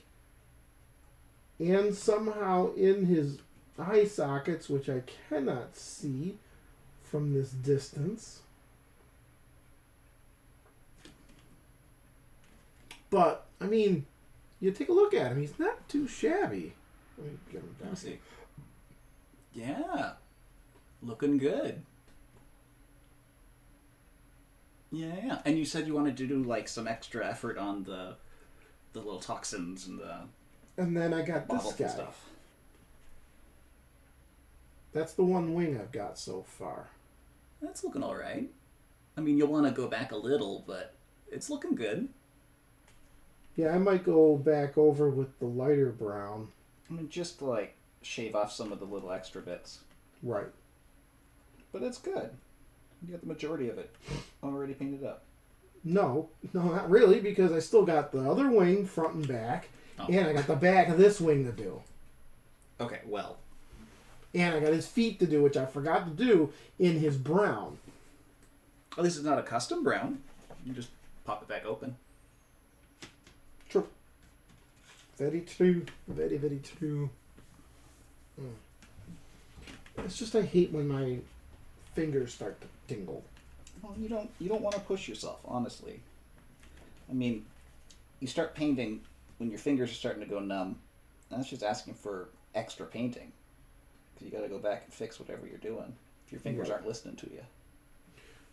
and somehow in his eye sockets, which I cannot see from this distance. But, I mean, you take a look at him. He's not too shabby. Let me get him down. Let's see. Yeah. Looking good. Yeah. And you said you wanted to do like some extra effort on the little toxins and the And then I got this bottles guy. and stuff. That's the one wing I've got so far. That's looking all right. I mean, you'll want to go back a little, but it's looking good. Yeah, I might go back over with the lighter brown. I mean, just like shave off some of the little extra bits. Right. But it's good. You got the majority of it already painted up. No, not really, because I still got the other wing front and back, and I got the back of this wing to do. Okay, well. And I got his feet to do, which I forgot to do in his brown. At least it's not a custom brown. You just pop it back open. True. Very true. Very, very true. It's just I hate when my fingers start to tingle. Well, you don't want to push yourself, honestly. I mean, you start painting when your fingers are starting to go numb. That's just asking for extra painting. Because you got to go back and fix whatever you're doing if your fingers aren't listening to you.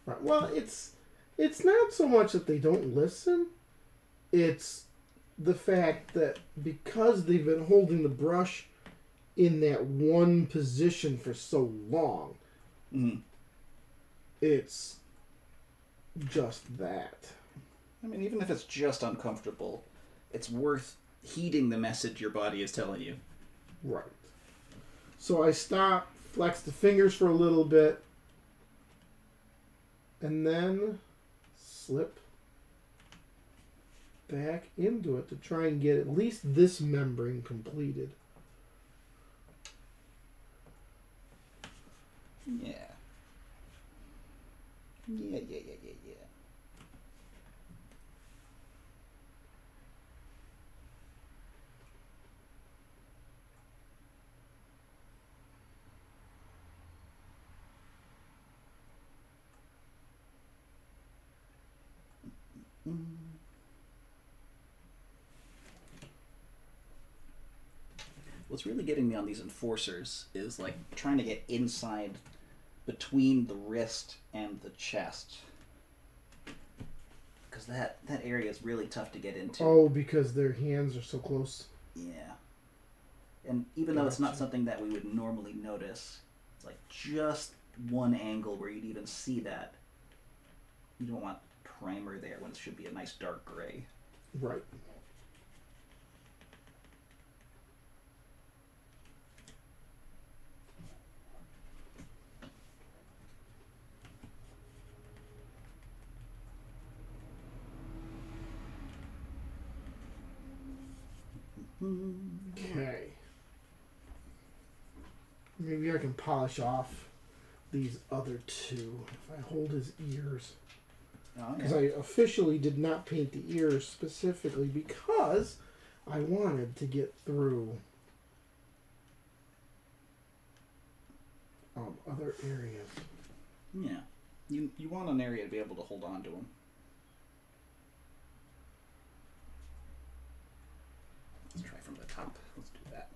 Right. Well, it's not so much that they don't listen. It's the fact that because they've been holding the brush in that one position for so long, it's just that. I mean, even if it's just uncomfortable, it's worth heeding the message your body is telling you. Right. So I stop, flex the fingers for a little bit, and then slip back into it to try and get at least this membrane completed. Yeah. Yeah. What's really getting me on these enforcers is like trying to get inside between the wrist and the chest. Because that area is really tough to get into. Oh, because their hands are so close. Yeah. And even though it's not something that we would normally notice, It's like just one angle where you'd even see that. You don't want primer there when it should be a nice dark gray. Right. Okay. Maybe I can polish off these other two if I hold his ears. Because I officially did not paint the ears specifically because I wanted to get through other areas. Yeah. You want an area to be able to hold on to them. Let's try from the top. Let's do that.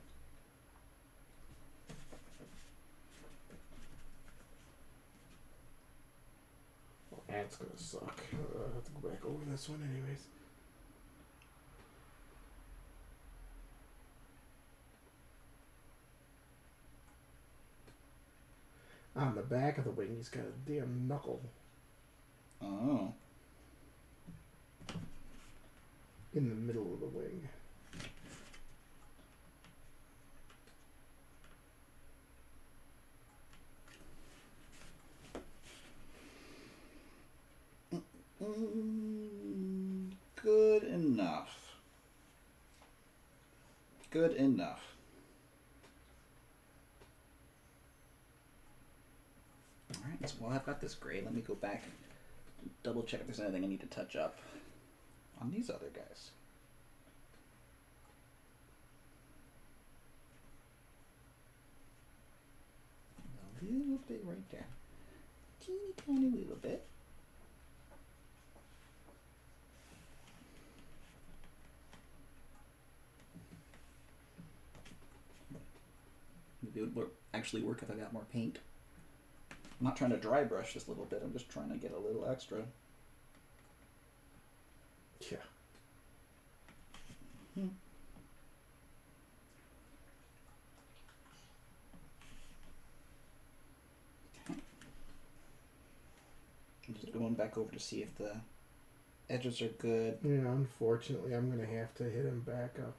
Well, that's going to suck. I'll have to go back over this one anyways. On the back of the wing, he's got a damn knuckle. Oh. In the middle of the wing. Good enough. Good enough. Alright, so while I've got this gray, let me go back and double check if there's anything I need to touch up on these other guys. A little bit right there. Teeny tiny little bit. Maybe it would actually work if I got more paint. I'm not trying to dry brush this little bit, I'm just trying to get a little extra. Yeah. Hmm. Okay. I'm just going back over to see if the edges are good. Yeah, unfortunately, I'm going to have to hit him back up.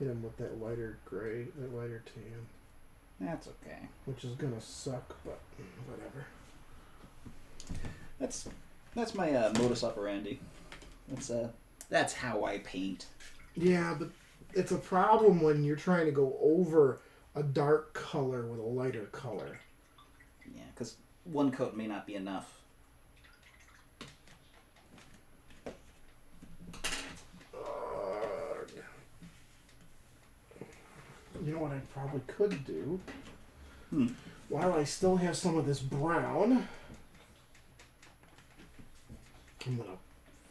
Hit him with that lighter gray, that lighter tan. That's okay. Which is going to suck, but whatever. That's my modus operandi. That's how I paint. Yeah, but it's a problem when you're trying to go over a dark color with a lighter color. Yeah, because one coat may not be enough. You know what I probably could do? While I still have some of this brown, I'm going to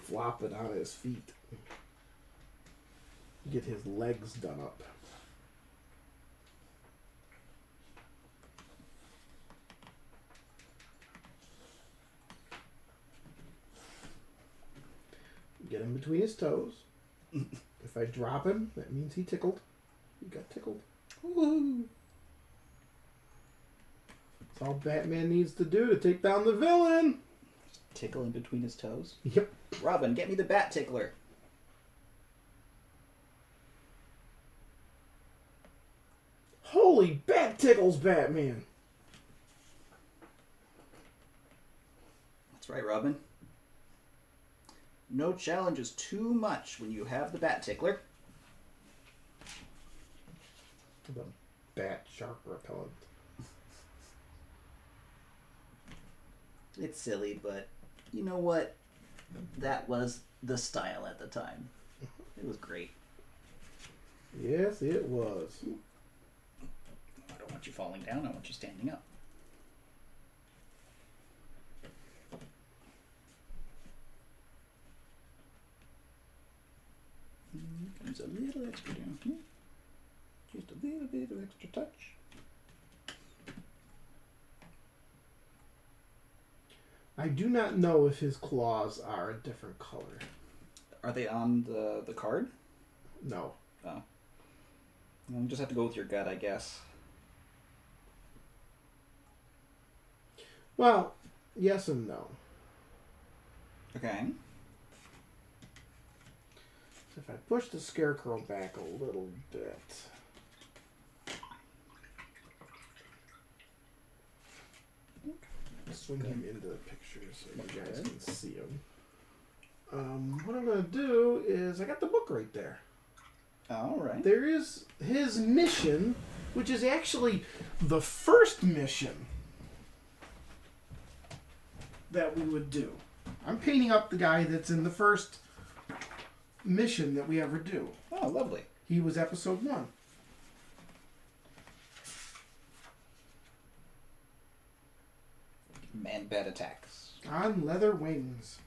flop it on his feet. Get his legs done up. Get him between his toes. If I drop him, that means he tickled. He got tickled. Woo-hoo. That's all Batman needs to do to take down the villain. Tickle in between his toes? Yep. Robin, get me the bat tickler. Holy bat tickles, Batman. That's right, Robin. No challenge is too much when you have the bat tickler. The bat shark repellent. It's silly, but you know what? That was the style at the time. It was great. Yes, it was. I don't want you falling down. I want you standing up. There's a little extra down here. Just a little bit of extra touch. I do not know if his claws are a different color. Are they on the card? No. Oh. You just have to go with your gut, I guess. Well, yes and no. Okay. If I push the Scarecrow back a little bit. Swing him into the picture so you guys can see him. What I'm going to do is, I got the book right there. All right. There is his mission, which is actually the first mission that we would do. I'm painting up the guy that's in the first mission that we ever do. Oh, lovely. He was episode 1. ManBat attacks. On leather wings.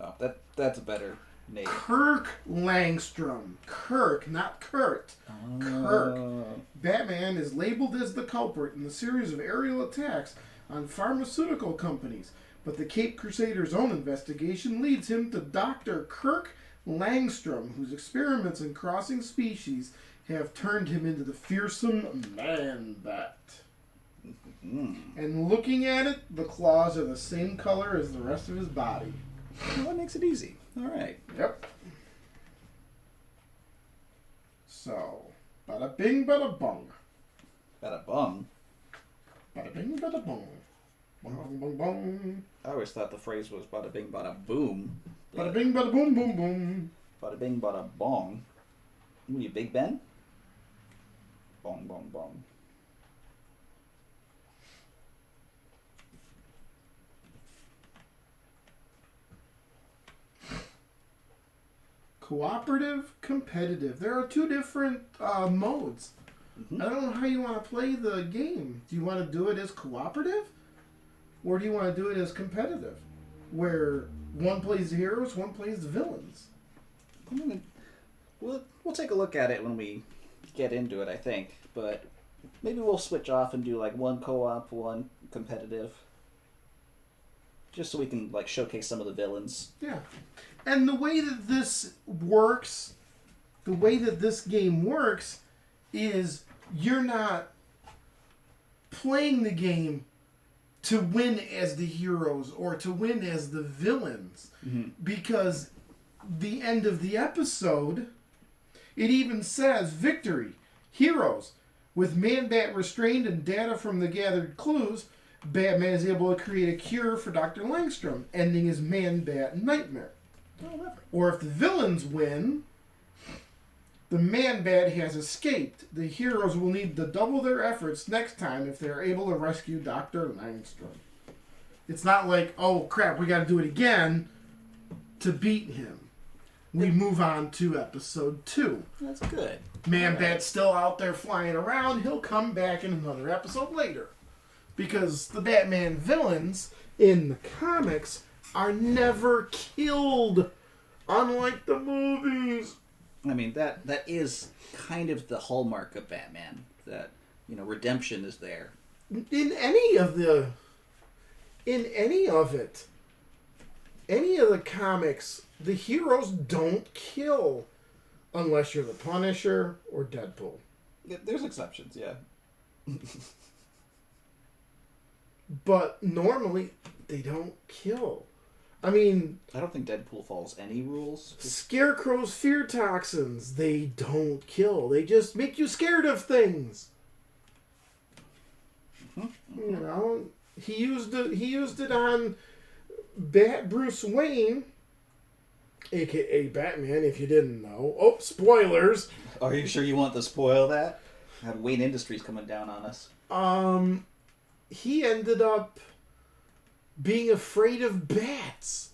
Oh, that's a better name. Kirk Langstrom. Kirk, not Kurt. Kirk. Batman is labeled as the culprit in the series of aerial attacks on pharmaceutical companies, but the Cape Crusader's own investigation leads him to Dr. Kirk Langstrom, whose experiments in crossing species have turned him into the fearsome ManBat. And looking at it, the claws are the same color as the rest of his body. Well, that makes it easy. All right. Yep. So, bada bing, bada bong. Bada bum. Bada bing, bada bong. Bong, bong, bong, bong. I always thought the phrase was bada bing, bada boom. Bada bing, bada boom, boom, boom. Bada bing, bada bong. What are you, Big Ben? Bong, bong, bong. Cooperative, competitive. There are 2 different modes. Mm-hmm. I don't know how you want to play the game. Do you want to do it as cooperative? Or do you want to do it as competitive? Where one plays the heroes, one plays the villains. We'll take a look at it when we get into it, I think. But maybe we'll switch off and do like one co-op, one competitive. Just so we can like showcase some of the villains. Yeah. And the way that this works, the way that this game works is you're not playing the game to win as the heroes or to win as the villains. Mm-hmm. Because the end of the episode, it even says victory, heroes. With ManBat restrained and data from the gathered clues, Batman is able to create a cure for Dr. Langstrom, ending his ManBat nightmare. Or if the villains win, the ManBat has escaped. The heroes will need to double their efforts next time if they're able to rescue Dr. Langstrom. It's not like, oh crap, we got to do it again to beat him. We move on to episode 2. That's good. ManBat's still out there flying around. He'll come back in another episode later. Because the Batman villains in the comics are never killed, unlike the movies. I mean, that is kind of the hallmark of Batman. That, redemption is there. In any of it, any of the comics, the heroes don't kill unless you're the Punisher or Deadpool. Yeah, there's exceptions, yeah. But normally, they don't kill. I mean... I don't think Deadpool follows any rules. Scarecrow's fear toxins, they don't kill. They just make you scared of things. Mm-hmm. He used it on Bruce Wayne, a.k.a. Batman, if you didn't know. Oh, spoilers! Are you sure you want to spoil that? Wayne Industries coming down on us. He ended up being afraid of bats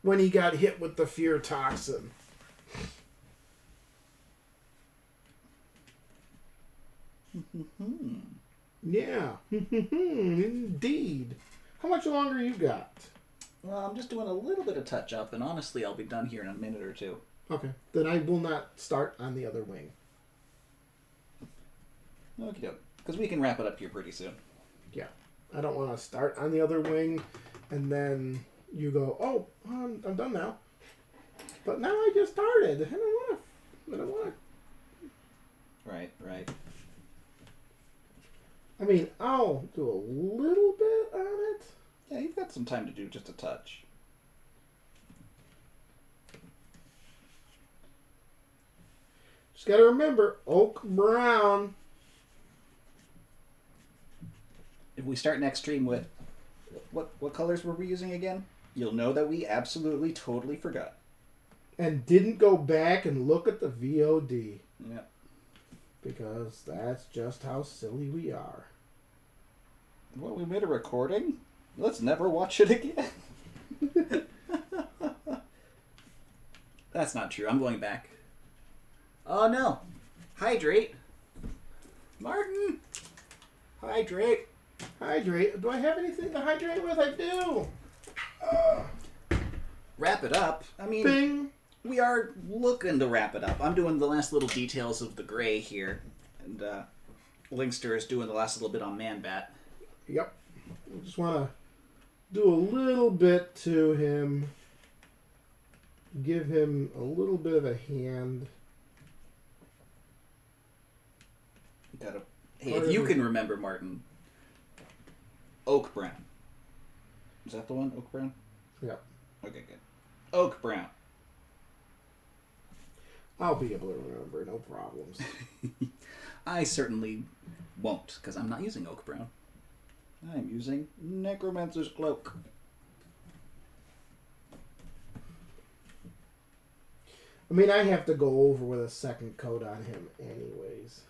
when he got hit with the fear toxin. Yeah, indeed. How much longer you got? Well, I'm just doing a little bit of touch-up, and honestly, I'll be done here in a minute or two. Okay, then I will not start on the other wing. Okie doke. Because we can wrap it up here pretty soon. Yeah. I don't want to start on the other wing, and then you go, oh, I'm done now. But now I just started. I don't want to. Right. I mean, I'll do a little bit Yeah, you've got some time to do just a touch. Just got to remember, oak brown. If we start next stream with what colors were we using again? You'll know that we absolutely totally forgot. And didn't go back and look at the VOD. Yeah. Because that's just how silly we are. Well, we made a recording. Let's never watch it again. That's not true. I'm going back. Oh no. Hydrate. Martin. Hydrate. Hydrate. Do I have anything to hydrate with? I do. Wrap it up. I mean, Bing. we are looking to wrap it up. I'm doing the last little details of the gray here. And LingSter is doing the last little bit on ManBat. Yep. I just want to do a little bit to him. Give him a little bit of a hand. Hey, if you can remember, Martin. Oak brown. Is that the one? Oak brown? Yep. Okay, good. Oak brown. I'll be able to remember, no problems. I certainly won't, because I'm not using oak brown. I'm using Necromancer's Cloak. I mean, I have to go over with a second coat on him anyways.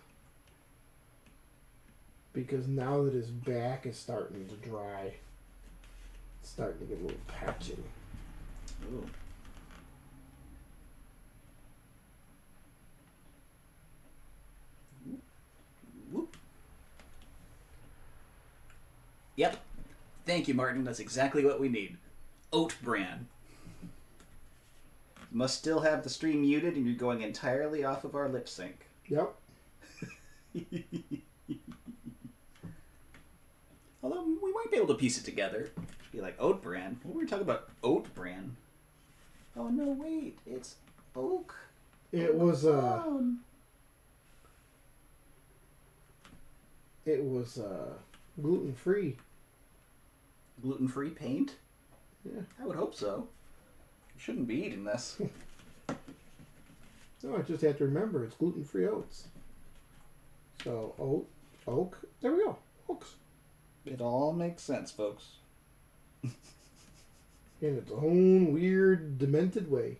Because now that his back is starting to dry, it's starting to get a little patchy. Ooh. Whoop. Yep. Thank you, Martin. That's exactly what we need. Oat bran. Must still have the stream muted, and you're going entirely off of our lip sync. Yep. Although we might be able to piece it together. Be like oat bran. What were we talking about? Oat bran. Oh no! Wait, it's oak. It was gluten free. Gluten-free paint? Yeah. I would hope so. You shouldn't be eating this. No, I just have to remember it's gluten free oats. So oak. There we go. Oaks. It all makes sense, folks. In its own weird, demented way.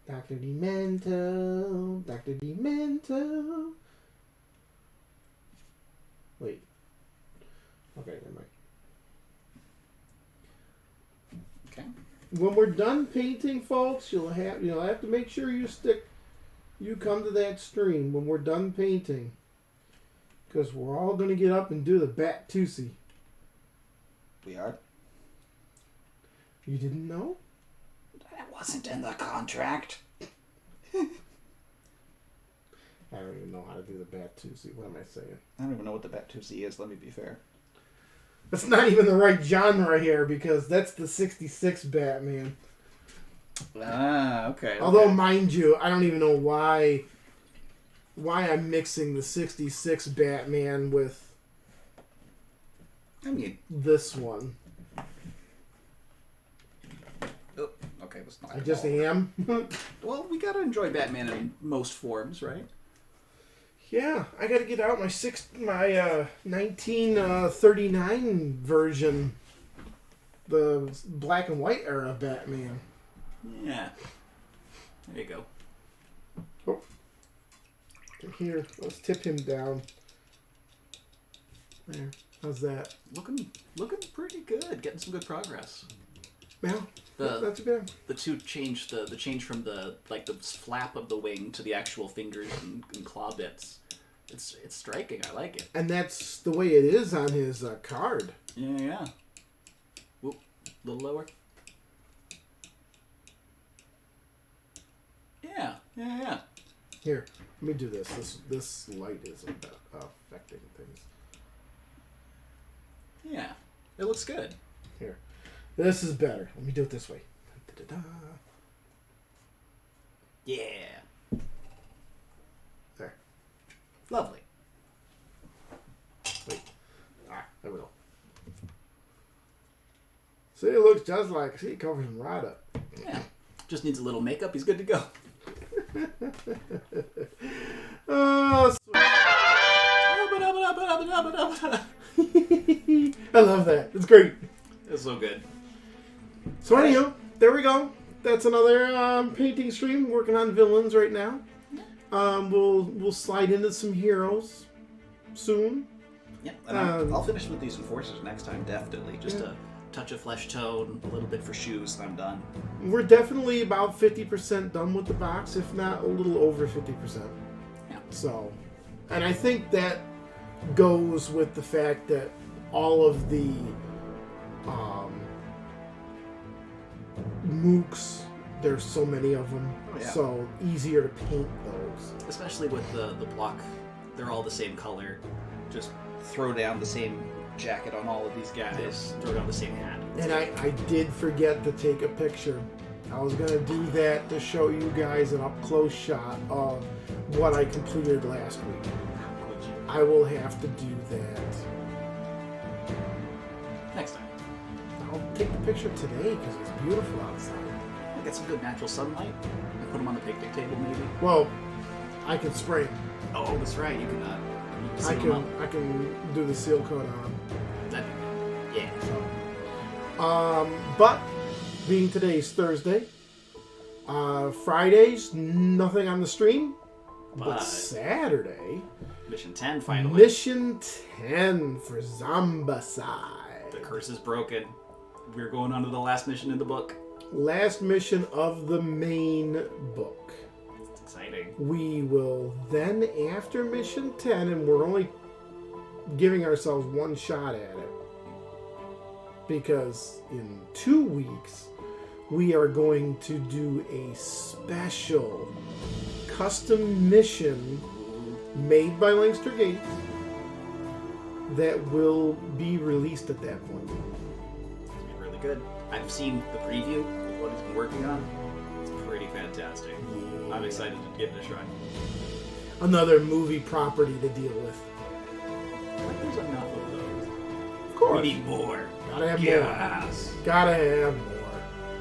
Dr. Demento. Dr. Demento. Wait. Okay, never mind. Okay. When we're done painting, folks, you'll have to make sure you come to that stream when we're done painting. Because we're all going to get up and do the Bat Tusi. We are? You didn't know? That wasn't in the contract. I don't even know how to do the Bat Tusi. What am I saying? I don't even know what the Batusi is, let me be fair. That's not even the right genre here because that's the 66 Batman. Ah, okay. Although, mind you, I don't even know why I'm mixing the 66 Batman with this one. Oh, okay, let's not. I just am. Well, we gotta enjoy Batman in most forms, right? Yeah, I gotta get out my 1939 version, the black and white era Batman. Yeah. There you go. Oh. Here, let's tip him down. There. How's that? Looking pretty good. Getting some good progress. Well, that's good. The change from the flap of the wing to the actual fingers and claw bits. It's striking. I like it. And that's the way it is on his card. Yeah. Whoop, a little lower. Yeah. Here, let me do this. This light is affecting things. Yeah, it looks good. Here, this is better. Let me do it this way. Da-da-da. Yeah. There. Lovely. Wait. There we go. just like, see, it covers him right up. Yeah. Just needs a little makeup. He's good to go. Oh, sweet. I love that. It's great. It's so good. So anyhow, there we go. That's another painting stream. Working on villains right now. We'll slide into some heroes soon. Yep. And I'll finish with these enforcers next time, definitely. Just a touch of flesh tone, a little bit for shoes, and I'm done. We're definitely about 50% done with the box, if not a little over 50%. Yeah. So, and I think that goes with the fact that all of the Mooks, there's so many of them, so easier to paint those. Especially with the block, they're all the same color. Just throw down the same jacket on all of these guys, throw down the same hat. And I did forget to take a picture. I was going to do that to show you guys an up-close shot of what I completed last week. I will have to do that. Next time. I'll take the picture today because it's beautiful outside. Get some good natural sunlight and put them on the picnic table, maybe. Well, I can spray. Oh, that's right. You can seal them up. I can do the seal coat on them. Yeah. But being today's Thursday, Fridays nothing on the stream, but Saturday. Mission 10 finally. Mission 10 for Zombicide. The curse is broken. We're going on to the last mission in the book. Last mission of the main book. It's exciting. We will then, after mission 10, and we're only giving ourselves one shot at it, because in 2 weeks, we are going to do a special custom mission made by LingSter Gates that will be released at that point. It's going to be really good. I've seen the preview of what he's been working on. It's pretty fantastic. Yeah. I'm excited to give it a try. Another movie property to deal with. Like there's enough of those. Of course. We need more. Gotta have Yes. more. Gotta have more.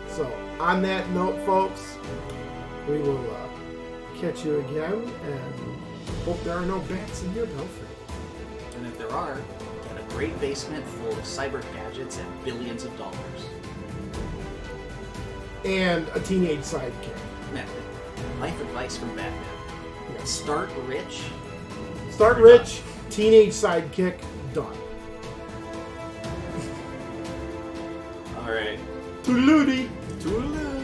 So, on that note, folks, we will catch you again, and hope there are no bats in your belfry. And if there are, get a great basement full of cyber gadgets and billions of dollars. And a teenage sidekick. Yeah. Life advice from Batman. Yeah. Start rich. Start rich, teenage sidekick, done. All right. Toodaloo. Toodaloo.